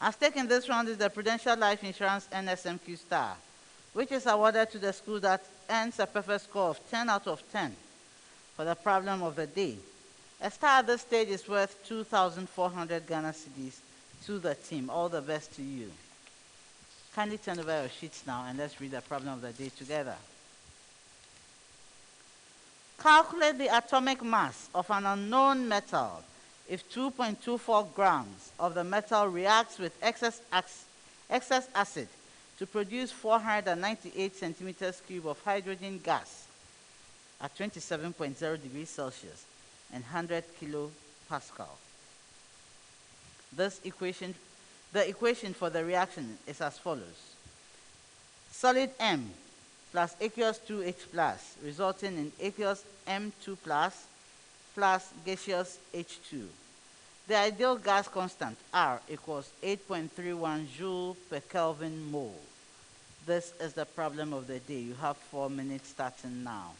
At stake in this round is the Prudential Life Insurance NSMQ star, which is awarded to the school that earns a perfect score of 10 out of 10 for the problem of the day. A star at this stage is worth 2,400 Ghana cedis to the team. All the best to you. Kindly turn over your sheets now and let's read the problem of the day together. Calculate the atomic mass of an unknown metal if 2.24 grams of the metal reacts with excess acid to produce 498 centimeters cube of hydrogen gas at 27.0 degrees Celsius and 100 kilopascal. The equation for the reaction is as follows. Solid M plus aqueous 2H plus, resulting in aqueous M2 plus gaseous H2. The ideal gas constant, R, equals 8.31 joule per Kelvin mole. This is the problem of the day. You have 4 minutes starting now.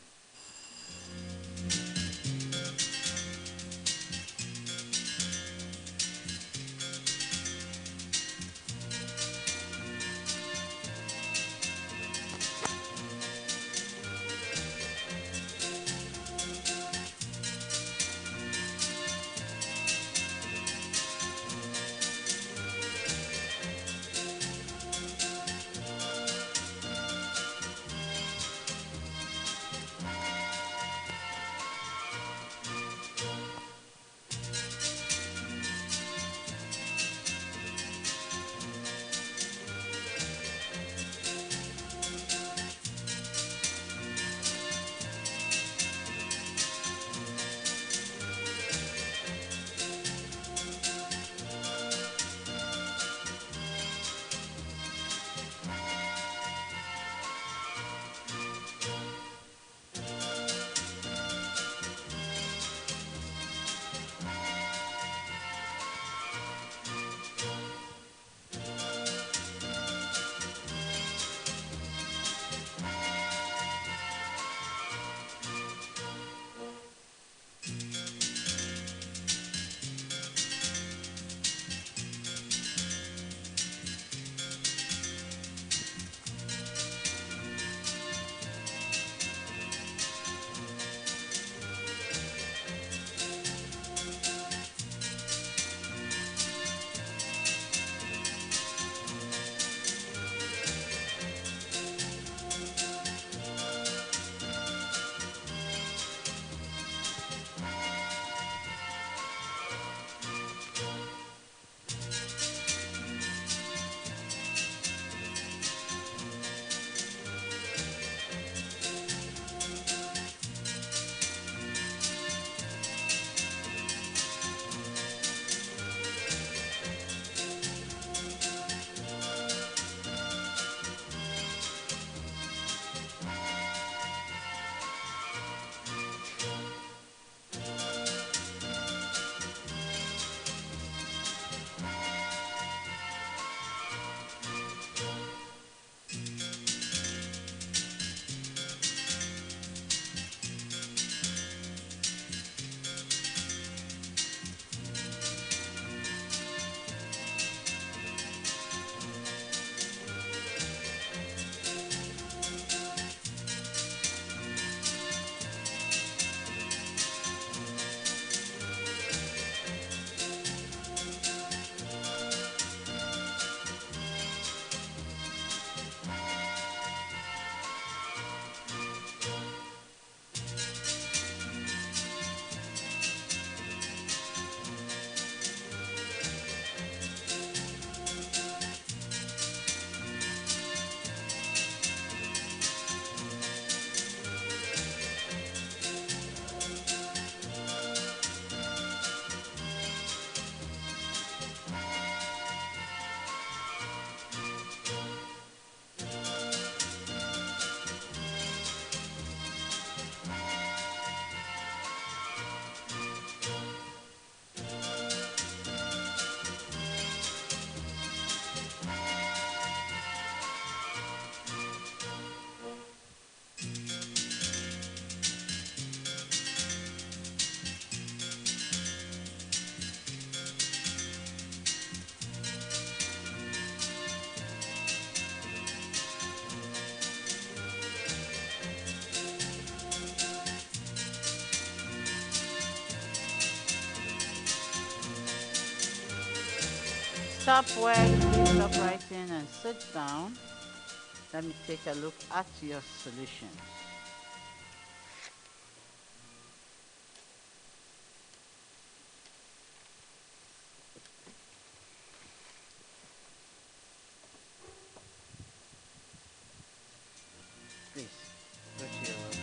Stop work, please stop writing and sit down. Let me take a look at your solutions. Please, go to your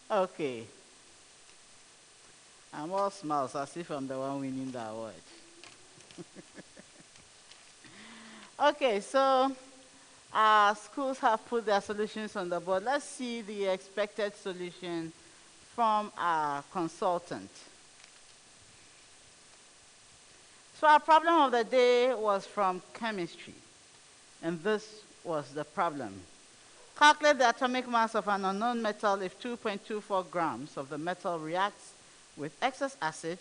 Okay. I'm all smiles as if I'm the one winning the award. Okay, so our schools have put their solutions on the board. Let's see the expected solution from our consultant. So our problem of the day was from chemistry, and this was the problem. Calculate the atomic mass of an unknown metal if 2.24 grams of the metal reacts with excess acid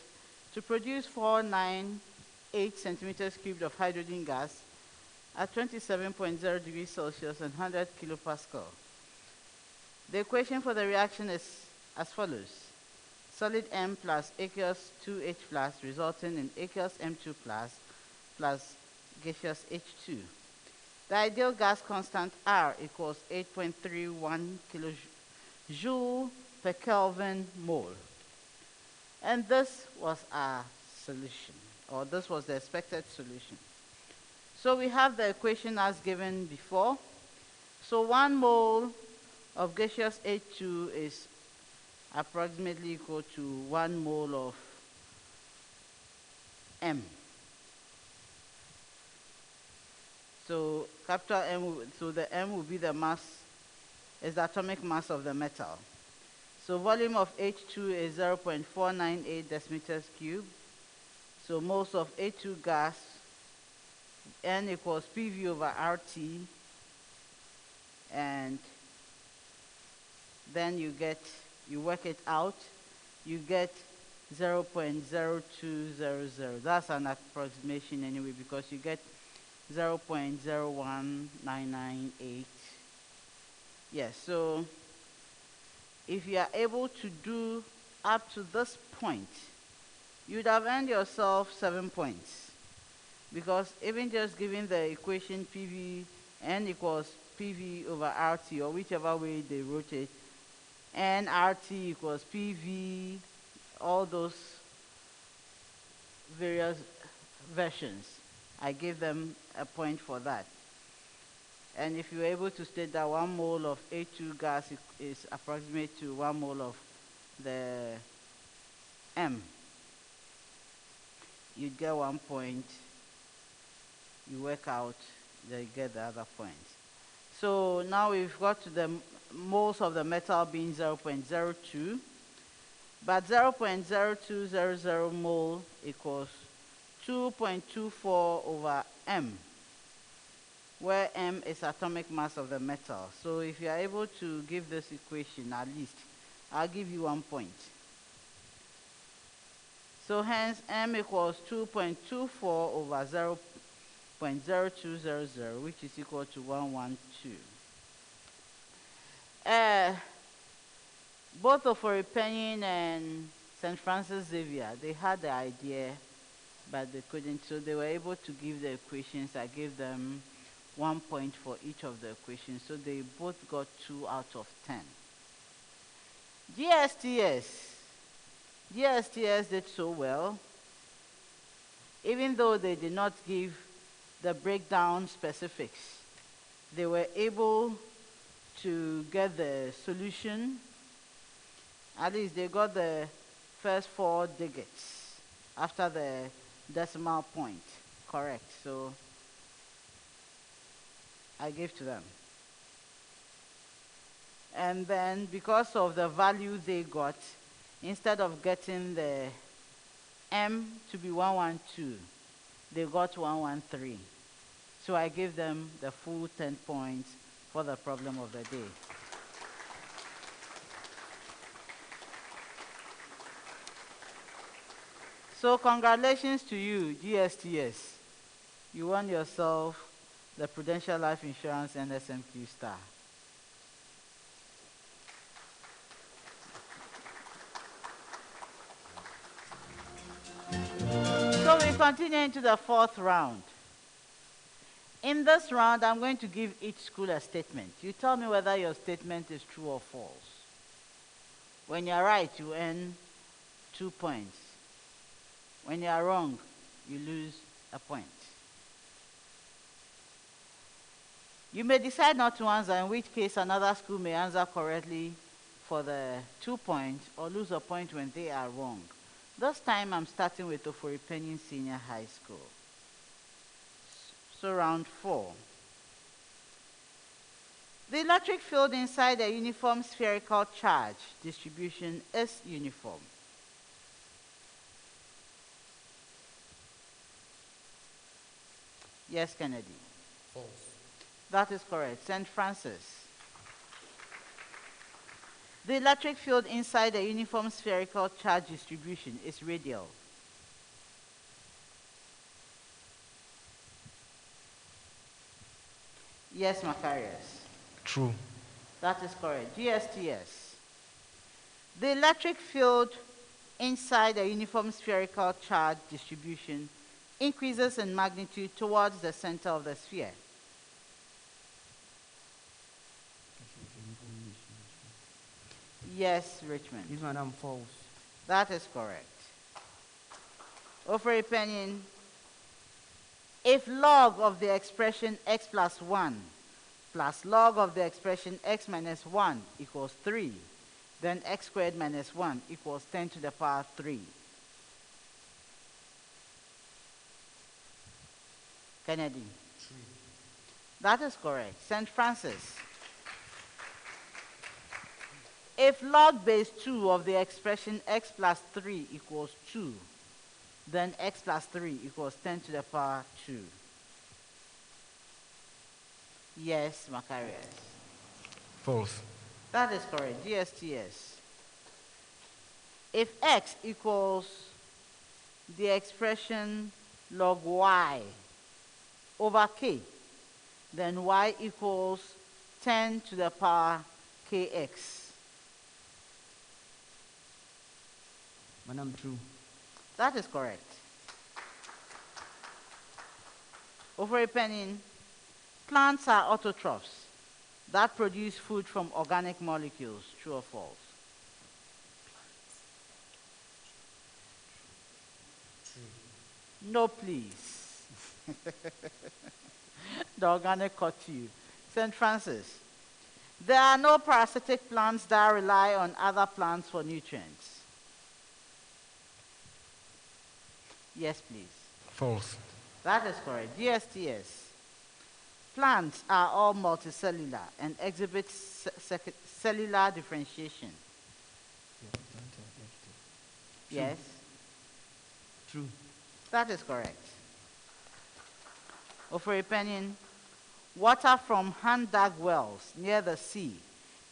to produce 498 centimeters cubed of hydrogen gas at 27.0 degrees Celsius and 100 kilopascal. The equation for the reaction is as follows. Solid M plus aqueous 2H plus resulting in aqueous M2 plus gaseous H2. The ideal gas constant R equals 8.31 kilojoule per Kelvin mole. And this was our solution, or this was the expected solution. So we have the equation as given before. So 1 mole of gaseous H2 is approximately equal to 1 mole of M. So capital M, so the M will be the mass, is the atomic mass of the metal. So volume of H2 is 0.498 decimeters cubed. So moles of H2 gas, N equals PV over RT, and then you work it out, you get 0.0200. That's an approximation anyway, because you get 0.01998. Yes, so if you are able to do up to this point, you'd have earned yourself 7 points. Because even just giving the equation PV, N equals PV over RT, or whichever way they wrote it, and RT equals PV, all those various versions, I gave them a point for that. And if you're able to state that 1 mole of H2 gas is approximate to 1 mole of the M, you get 1 point, you work out, then you get the other points. So now we've got to the moles of the metal being 0.02, but 0.0200 mole equals 2.24 over M, where M is atomic mass of the metal. So if you are able to give this equation at least, I'll give you 1 point. So hence M equals 2.24 over 0.0200, which is equal to 112. Both Ofori Panin and St. Francis Xavier, they had the idea, but they couldn't, so they were able to give the equations. I gave them 1 point for each of the equations, so they both got 2 out of 10. GSTS did so well, even though they did not give the breakdown specifics. They were able to get the solution. At least they got the first 4 digits after the decimal point correct. So I gave to them. And then because of the value they got, instead of getting the M to be 112, they got 113. So I gave them the full 10 points for the problem of the day. So congratulations to you, GSTS. You won yourself the Prudential Life Insurance and SMQ Star. So we continue into the 4th round. In this round, I'm going to give each school a statement. You tell me whether your statement is true or false. When you're right, you earn 2 points. When you're wrong, you lose a point. You may decide not to answer, in which case another school may answer correctly for the 2 points or lose a point when they are wrong. This time I'm starting with Ofori Panin Senior High School. So round 4. The electric field inside a uniform spherical charge distribution is uniform. Yes, Kennedy. False. That is correct. St. Francis. The electric field inside a uniform spherical charge distribution is radial. Yes, Macarius. True. That is correct. GSTS. The electric field inside a uniform spherical charge distribution increases in magnitude towards the center of the sphere. Yes, Richmond. This one I'm false. That is correct. Ofori Panin, if log of the expression x plus 1 plus log of the expression x minus 1 equals 3, then x squared minus 1 equals 10 to the power 3. Kennedy. True. That is correct. St. Francis. If log base 2 of the expression x plus 3 equals 2, then x plus 3 equals 10 to the power 2. Yes, Macarius. False. That is correct. GSTS. If x equals the expression log y over k, then y equals 10 to the power kx. Madam, true. That is correct. Ofori Panin, plants are autotrophs that produce food from organic molecules. True or false? True. No, please. The organic caught you. St. Francis, there are no parasitic plants that rely on other plants for nutrients. Yes, please. False. That is correct. GSTS. Plants are all multicellular and exhibit cellular differentiation. Yes? True. That is correct. Ofori Panin, water from hand-dug wells near the sea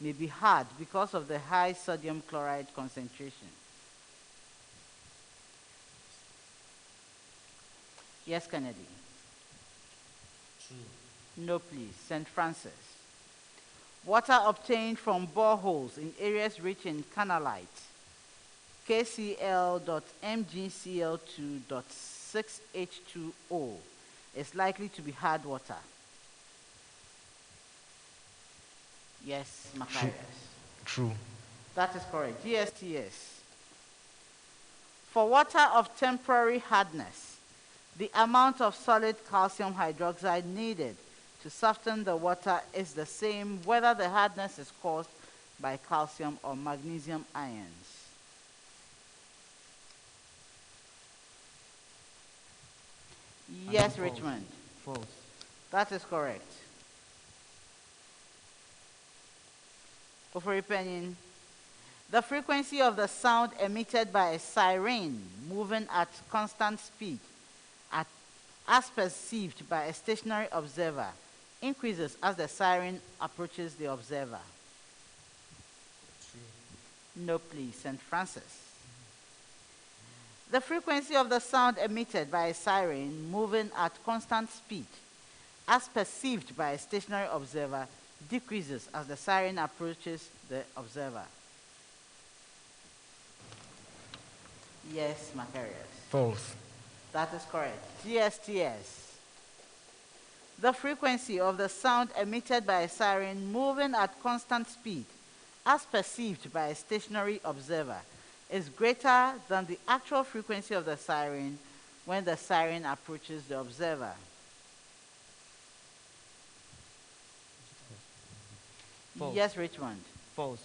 may be hard because of the high sodium chloride concentration. Yes, Kennedy. True. No, please. St. Francis. Water obtained from boreholes in areas rich in canalite, KCl.MgCl2.6H2O, is likely to be hard water. Yes, Macarius. True. That is correct. GSTS. For water of temporary hardness, the amount of solid calcium hydroxide needed to soften the water is the same whether the hardness is caused by calcium or magnesium ions. Yes, False. Richmond. False. That is correct. Ofori Panin, the frequency of the sound emitted by a siren moving at constant speed as perceived by a stationary observer increases as the siren approaches the observer. True. No, please. St. Francis. The frequency of the sound emitted by a siren moving at constant speed as perceived by a stationary observer decreases as the siren approaches the observer. Yes, Macarius. False. That is correct. GSTS. The frequency of the sound emitted by a siren moving at constant speed, as perceived by a stationary observer, is greater than the actual frequency of the siren when the siren approaches the observer. False. Yes, Richmond. False.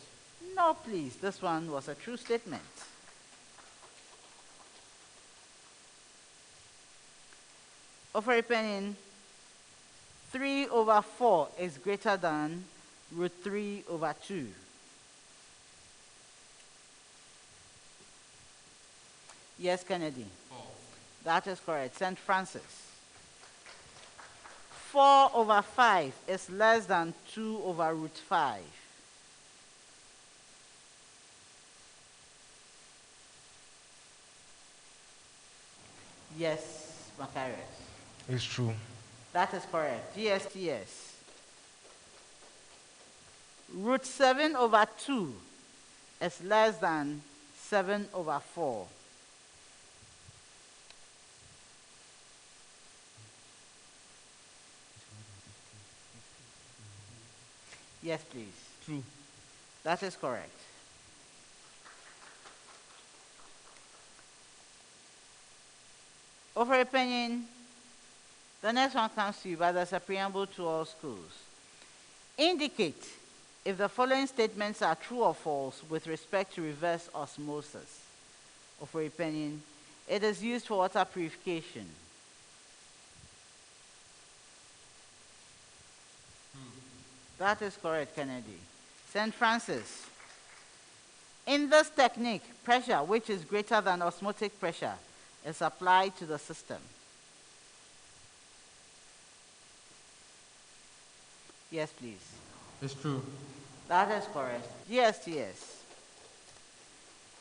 No, please. This one was a true statement. Ofori Panin, 3/4 is greater than root 3/2. Yes, Kennedy. False. That is correct. St. Francis. 4/5 is less than 2/root 5. Yes, Macarius. It's true. That is correct. GSTS. Root 7/2 is less than 7/4. Yes, please. True. That is correct. Ofori Panin, the next one comes to you, but there's a preamble to all schools. Indicate if the following statements are true or false with respect to reverse osmosis. Ofori Panin, it is used for water purification. That is correct, Kennedy. St. Francis. In this technique, pressure, which is greater than osmotic pressure, is applied to the system. Yes, please. It's true. That is correct. GSTS.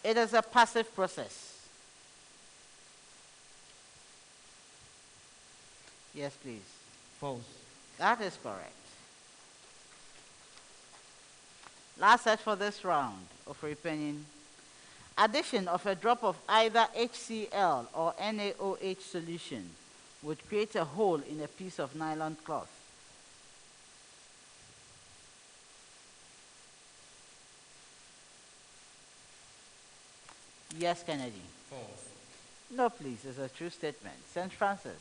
It is a passive process. Yes, please. False. That is correct. Last set for this round, Ofori Panin. Addition of a drop of either HCl or NaOH solution would create a hole in a piece of nylon cloth. Yes, Kennedy. False. No, please, it's a true statement. St. Francis.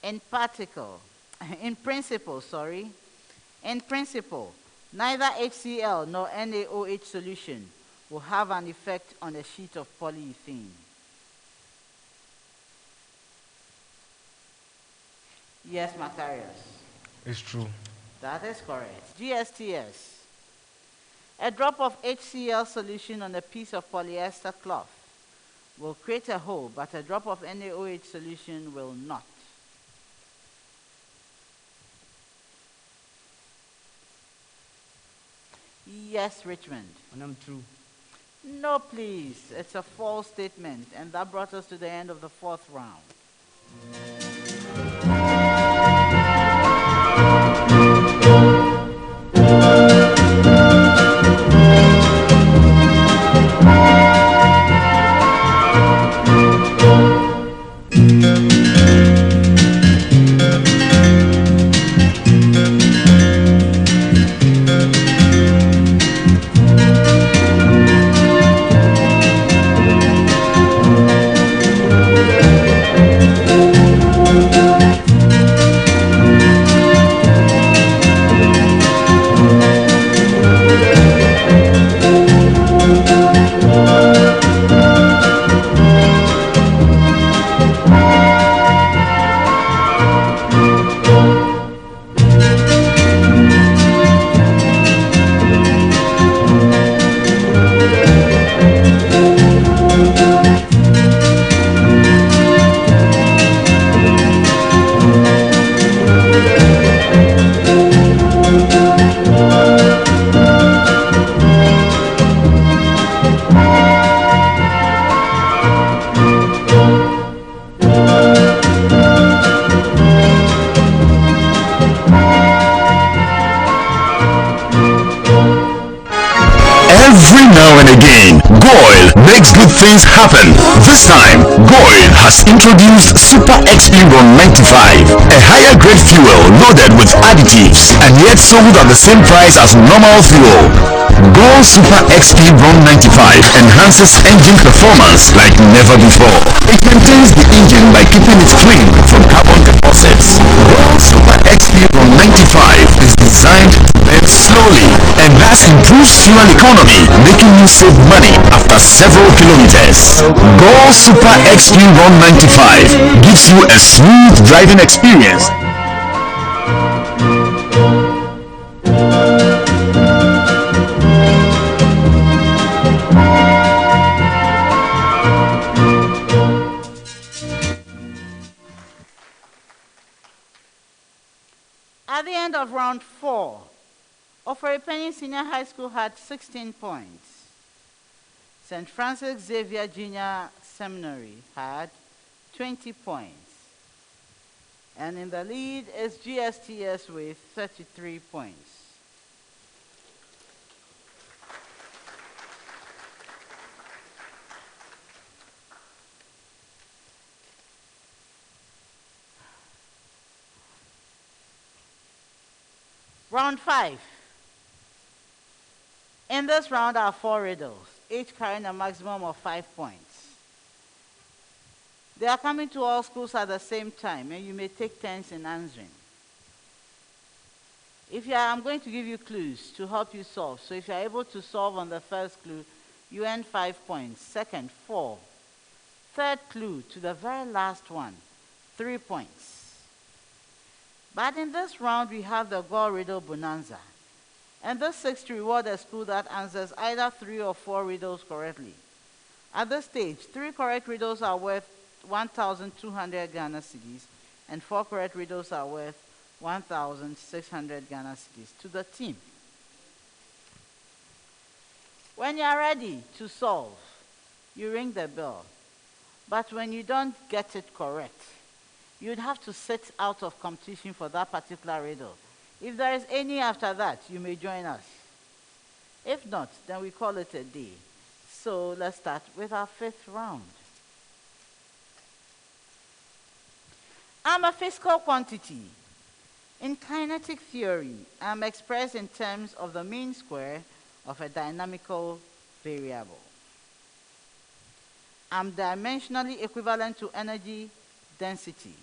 In principle, neither HCl nor NaOH solution will have an effect on a sheet of polyethylene. Yes, Macarius. It's true. That is correct. GSTS. A drop of HCl solution on a piece of polyester cloth will create a hole, but a drop of NaOH solution will not. Yes, Richmond. And I'm true. No, please. It's a false statement, and that brought us to the end of the fourth round. Every now and again, Goil makes good things happen. This time, Goil has introduced Super XP Ron 95, a higher grade fuel loaded with additives and yet sold at the same price as normal fuel. Goil Super XP Ron 95 enhances engine performance like never before. It maintains the engine by keeping it clean from carbon deposits. Goil Super XP Ron 95 is designed to burn slowly, and that improves fuel economy, making you save money after several kilometers. Go Super XP Run 95 gives you a smooth driving experience. At the end of round 4, Ofori Panin Senior High School had 16 points. St. Francis Xavier Jnr. Seminary had 20 points. And in the lead is GSTS with 33 points. Round 5. In this round are 4 riddles, each carrying a maximum of 5 points. They are coming to all schools at the same time, and you may take turns in answering. I'm going to give you clues to help you solve. So if you are able to solve on the first clue, you earn 5 points. Second, 4. Third clue to the very last one, 3 points. But in this round, we have the Go Riddle Bonanza. And this seeks to reward a school that answers either 3 or 4 riddles correctly. At this stage, 3 correct riddles are worth 1,200 Ghana cedis, and 4 correct riddles are worth 1,600 Ghana cedis to the team. When you are ready to solve, you ring the bell. But when you don't get it correct, you'd have to sit out of competition for that particular riddle. If there is any after that, you may join us. If not, then we call it a day. So let's start with our 5th round. I'm a physical quantity. In kinetic theory, I'm expressed in terms of the mean square of a dynamical variable. I'm dimensionally equivalent to energy density.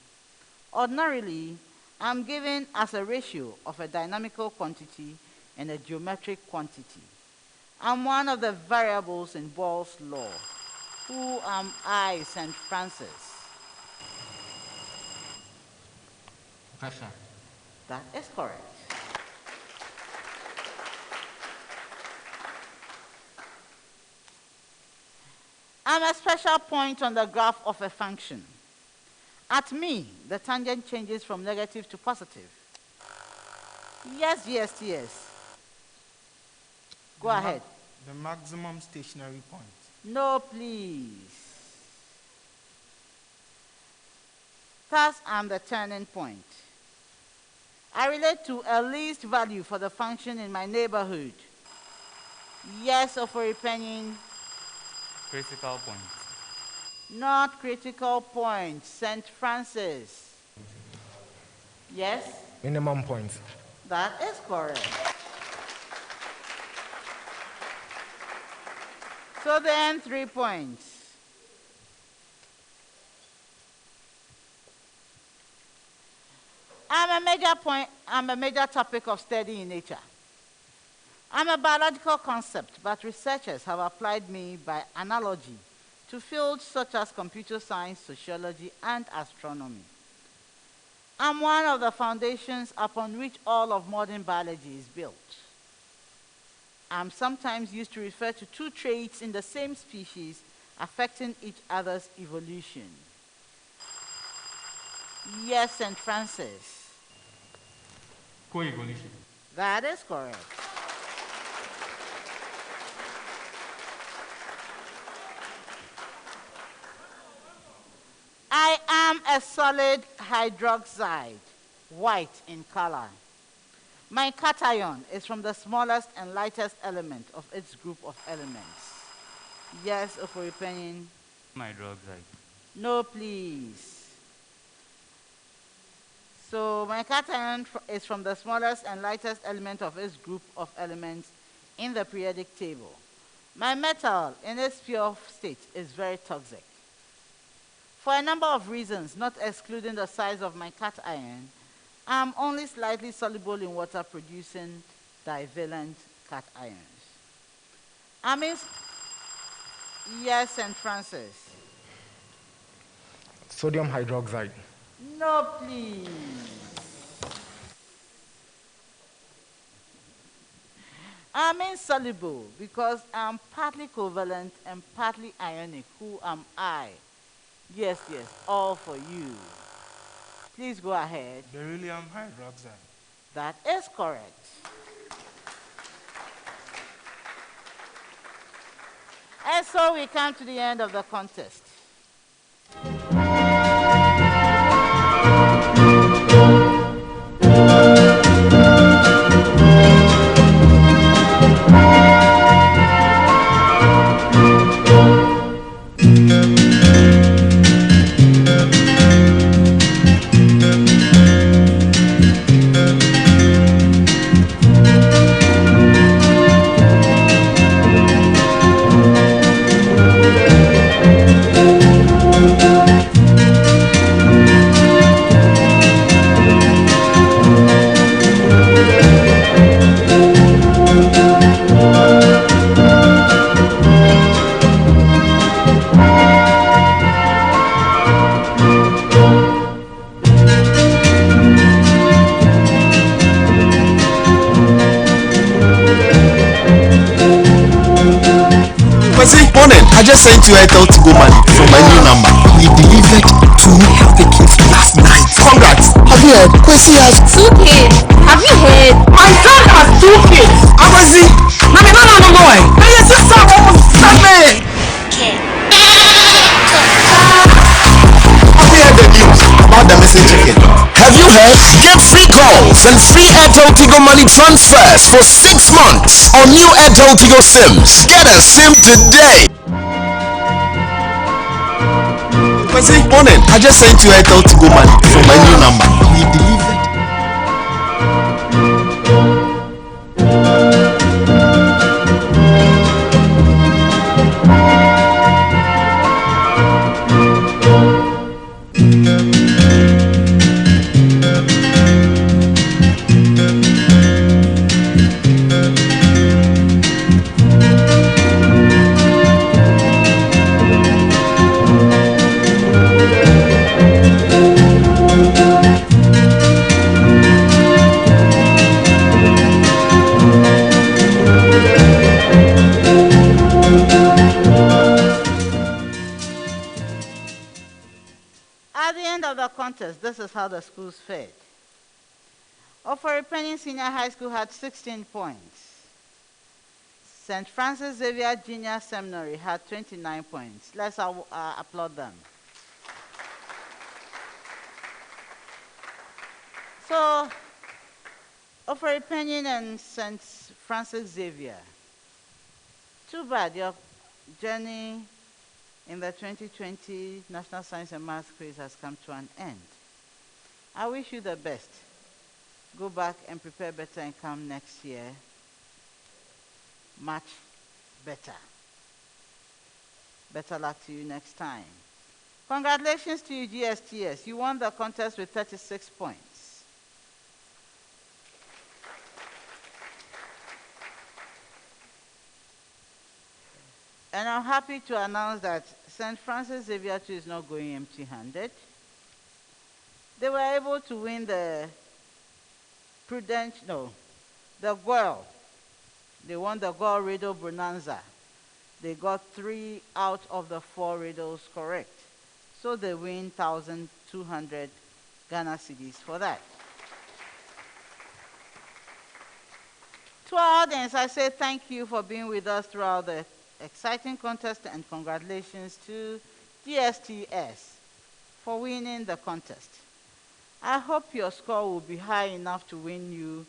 Ordinarily, I'm given as a ratio of a dynamical quantity and a geometric quantity. I'm one of the variables in Boyle's law. Who am I, St. Francis? Pressure. That is correct. I'm a special point on the graph of a function. At me, the tangent changes from negative to positive. Yes, GSTS. Go ahead. The maximum stationary point. No, please. Thus, I'm the turning point. I relate to a least value for the function in my neighborhood. Yes, Ofori Panin. Critical point. Not critical point. St. Francis. Yes? Minimum point. That is correct. So then 3 points. I'm a major topic of study in nature. I'm a biological concept, but researchers have applied me by analogy to fields such as computer science, sociology, and astronomy. I'm one of the foundations upon which all of modern biology is built. I'm sometimes used to refer to 2 traits in the same species affecting each other's evolution. Yes, St. Francis. Co-evolution. That is correct. I am a solid hydroxide, white in color. My cation is from the smallest and lightest element of its group of elements. Yes, Ofori Panin. Hydroxide. No, please. So my cation is from the smallest and lightest element of its group of elements in the periodic table. My metal in its pure state is very toxic. For a number of reasons, not excluding the size of my cation, I'm only slightly soluble in water, producing divalent cations. Amines, yes, St. Francis. Sodium hydroxide. No, please. I'm insoluble because I'm partly covalent and partly ionic. Who am I? Yes, yes, all for you. Please go ahead. Beryllium hydroxide. That is correct. And so we come to the end of the contest. Morning, I just sent you Airtel to go money from my new number. We delivered 2 healthy kids last night. Congrats! Have you heard? Kwesi has 2 kids. Have you heard? My son has 2 kids. Abazi! Nami no boy. Hey, your sister almost sent me. Have you heard the news about the missing chicken? Have you heard? Get free calls and free Airtel Tigo money transfers for 6 months on new Airtel Tigo SIMs. Get a SIM today. Morning, I just sent you Airtel Tigo money from my new number. We delivered. At the end of the contest, this is how the schools fared. Ofori Panin Senior High School had 16 points. St. Francis Xavier Jnr. Seminary had 29 points. Let's applaud them. So, Ofori Panin and St. Francis Xavier, too bad your journey in the 2020 National Science and Maths Quiz has come to an end. I wish you the best. Go back and prepare better and come next year much better. Better luck to you next time. Congratulations to you, GSTS. You won the contest with 36 points. And I'm happy to announce that St. Francis Xavier is not going empty-handed. They were able to win the GOIL. They won the GOIL Riddle Bonanza. They got 3 out of the 4 riddles correct. So they win 1,200 Ghana cedis for that. To our audience, I say thank you for being with us throughout the exciting contest, and congratulations to GSTS for winning the contest. I hope your score will be high enough to win you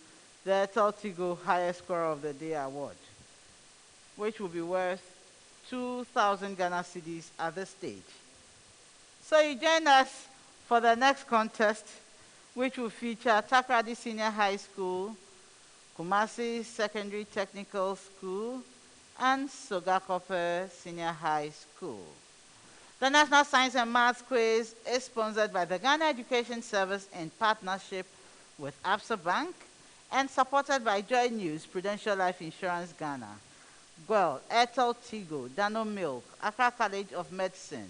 the Airtel Tigo Highest Scorer of the Day award, which will be worth 2,000 Ghana cedis at this stage. So you join us for the next contest, which will feature Takrady Senior High School, Kumasi Secondary Technical School, and Sogakope Senior High School. The National Science and Maths Quiz is sponsored by the Ghana Education Service in partnership with Absa Bank and supported by Joy News, Prudential Life Insurance Ghana, GWEL, Airtel Tigo, Dano Milk, Accra College of Medicine,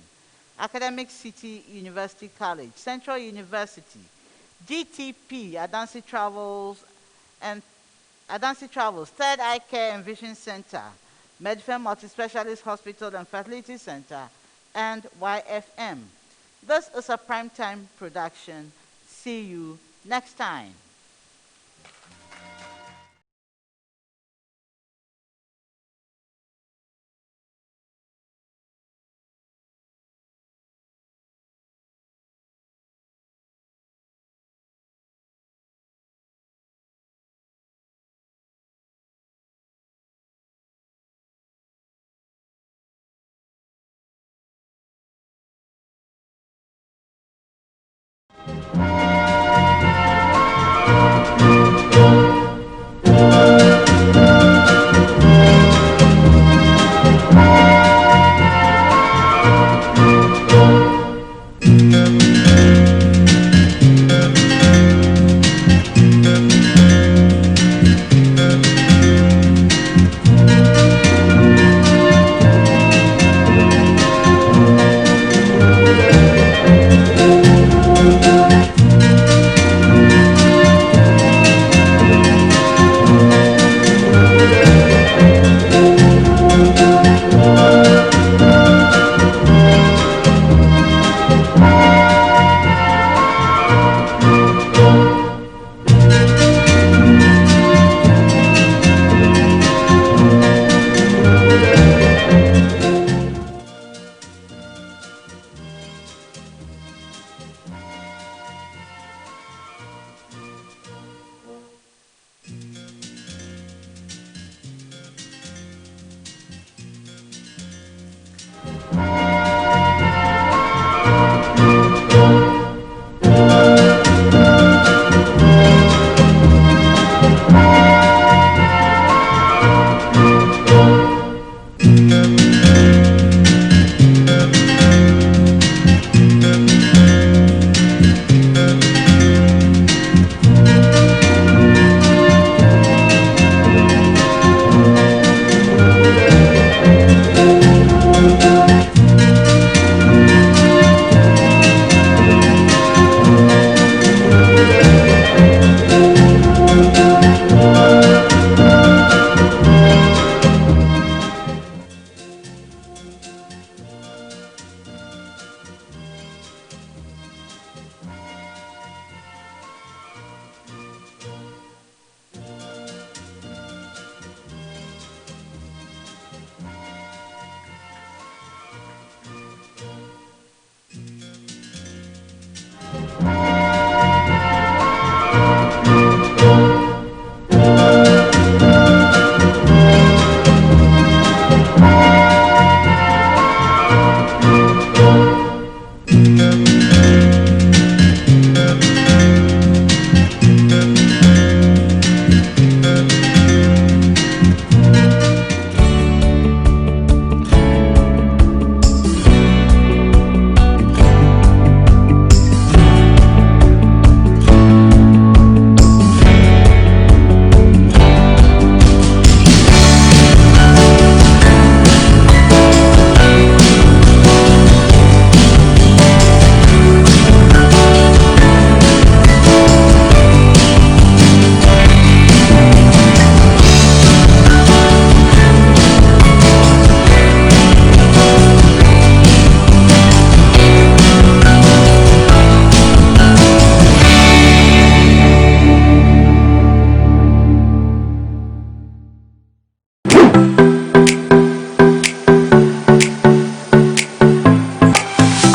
Academic City University College, Central University, GTP, Adansi Travels, Third Eye Care and Vision Center, Medfem Multi-Specialist Hospital and Fertility Center, and YFM. This is a primetime production. See you next time.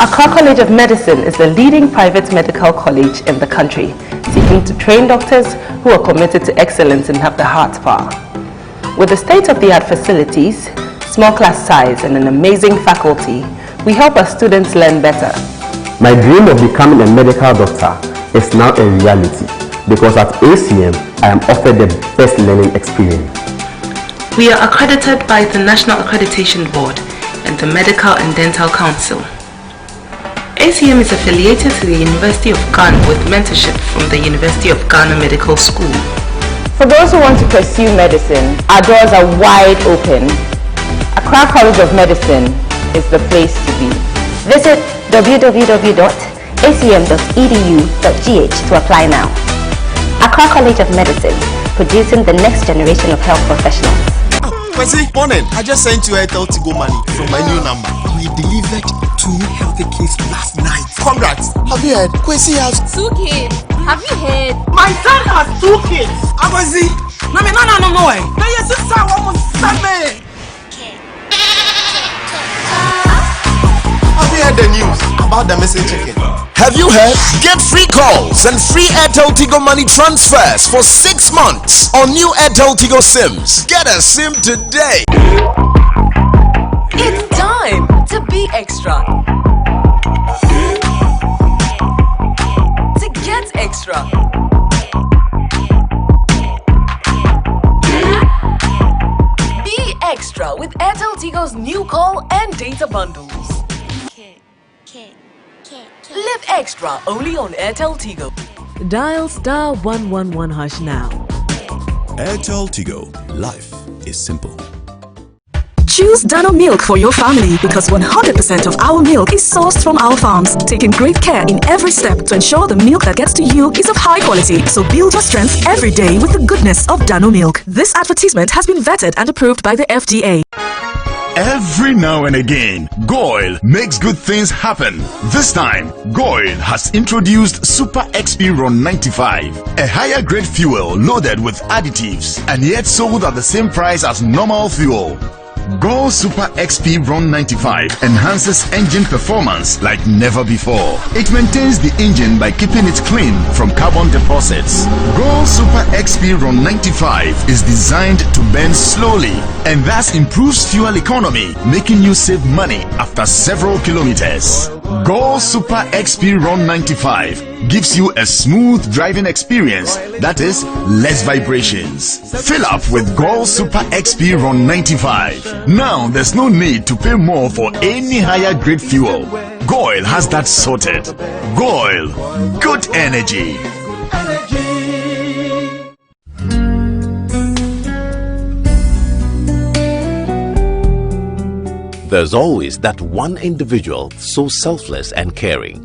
Accra College of Medicine is the leading private medical college in the country, seeking to train doctors who are committed to excellence and have the heart power. With the state-of-the-art facilities, small class size and an amazing faculty, we help our students learn better. My dream of becoming a medical doctor is now a reality because at ACM I am offered the best learning experience. We are accredited by the National Accreditation Board and the Medical and Dental Council. ACM is affiliated to the University of Ghana with mentorship from the University of Ghana Medical School. For those who want to pursue medicine, our doors are wide open. Accra College of Medicine is the place to be. Visit www.acm.edu.gh to apply now. Accra College of Medicine, producing the next generation of health professionals. Kwesi, morning. I just sent you Airtel to go money from my new number. We delivered 2 healthy kids last night. Congrats. Have you heard? Kwesi has 2 kids. Have you heard? My son has 2 kids. Kwesi. No. Now your sister almost said me. Have you heard the news about the missing chicken? Have you heard? Get free calls and free Airtel Tigo money transfers for 6 months on new Airtel Tigo SIMs. Get a SIM today. It's time to be extra. To get extra. Be extra with Airtel Tigo's new call and data bundles. Live extra only on Airtel Tigo. Dial *111# now. Airtel Tigo. Life is simple. Choose Dano Milk for your family because 100% of our milk is sourced from our farms, taking great care in every step to ensure the milk that gets to you is of high quality. So build your strength every day with the goodness of Dano Milk. This advertisement has been vetted and approved by the FDA. Every now and again, Goil makes good things happen. This time, Goil has introduced Super XP Ron 95, a higher grade fuel loaded with additives and yet sold at the same price as normal fuel. Goil Super XP Ron 95 enhances engine performance like never before. It maintains the engine by keeping it clean from carbon deposits. Goil Super XP Ron 95 is designed to burn slowly and thus improves fuel economy, making you save money after several kilometers. Goil Super XP Ron 95 gives you a smooth driving experience, that is, less vibrations. Fill up with Goil Super XP Ron 95. Now there's no need to pay more for any higher grade fuel. Goil has that sorted. Goil, good energy. There's always that one individual so selfless and caring.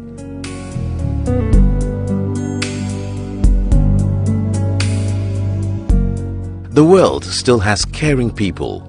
The world still has caring people.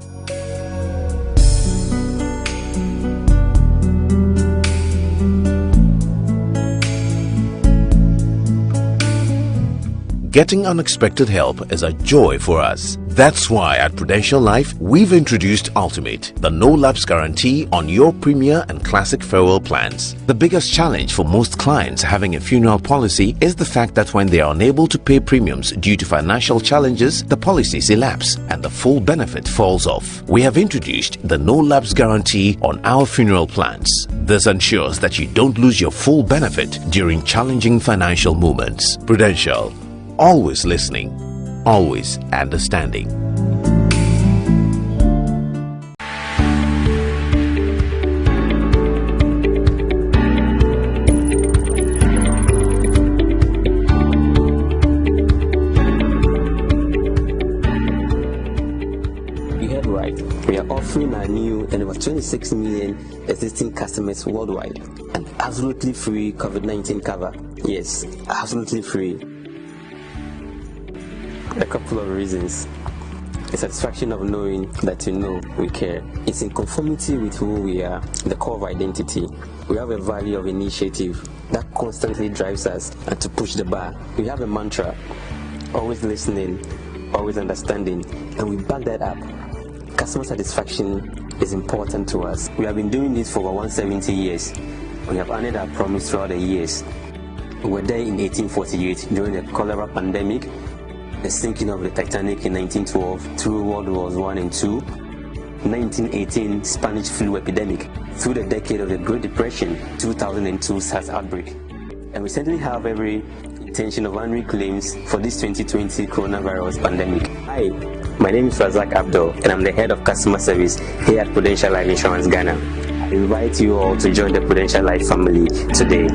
Getting unexpected help is a joy for us. That's why at Prudential Life, we've introduced Ultimate, the no-lapse guarantee on your Premier and Classic farewell plans. The biggest challenge for most clients having a funeral policy is the fact that when they are unable to pay premiums due to financial challenges, the policies elapse and the full benefit falls off. We have introduced the no-lapse guarantee on our funeral plans. This ensures that you don't lose your full benefit during challenging financial moments. Prudential. Always listening, always understanding. You heard right. We are offering our new and over 26 million existing customers worldwide an absolutely free COVID-19 cover. Yes, absolutely free. A couple of reasons. The satisfaction of knowing that you know we care. It's in conformity with who we are, the core of identity. We have a value of initiative that constantly drives us and to push the bar. We have a mantra, always listening, always understanding, and we back that up. Customer satisfaction is important to us. We have been doing this for over 170 years. We have honored our promise throughout the years. We were there in 1848 during the cholera pandemic, the sinking of the Titanic in 1912, through World Wars I and II, 1918 Spanish flu epidemic, through the decade of the Great Depression, 2002 SARS outbreak. And we certainly have every intention of honoring claims for this 2020 coronavirus pandemic. Hi, my name is Razak Abdul, and I'm the head of customer service here at Prudential Life Insurance Ghana. I invite you all to join the Prudential Life family today.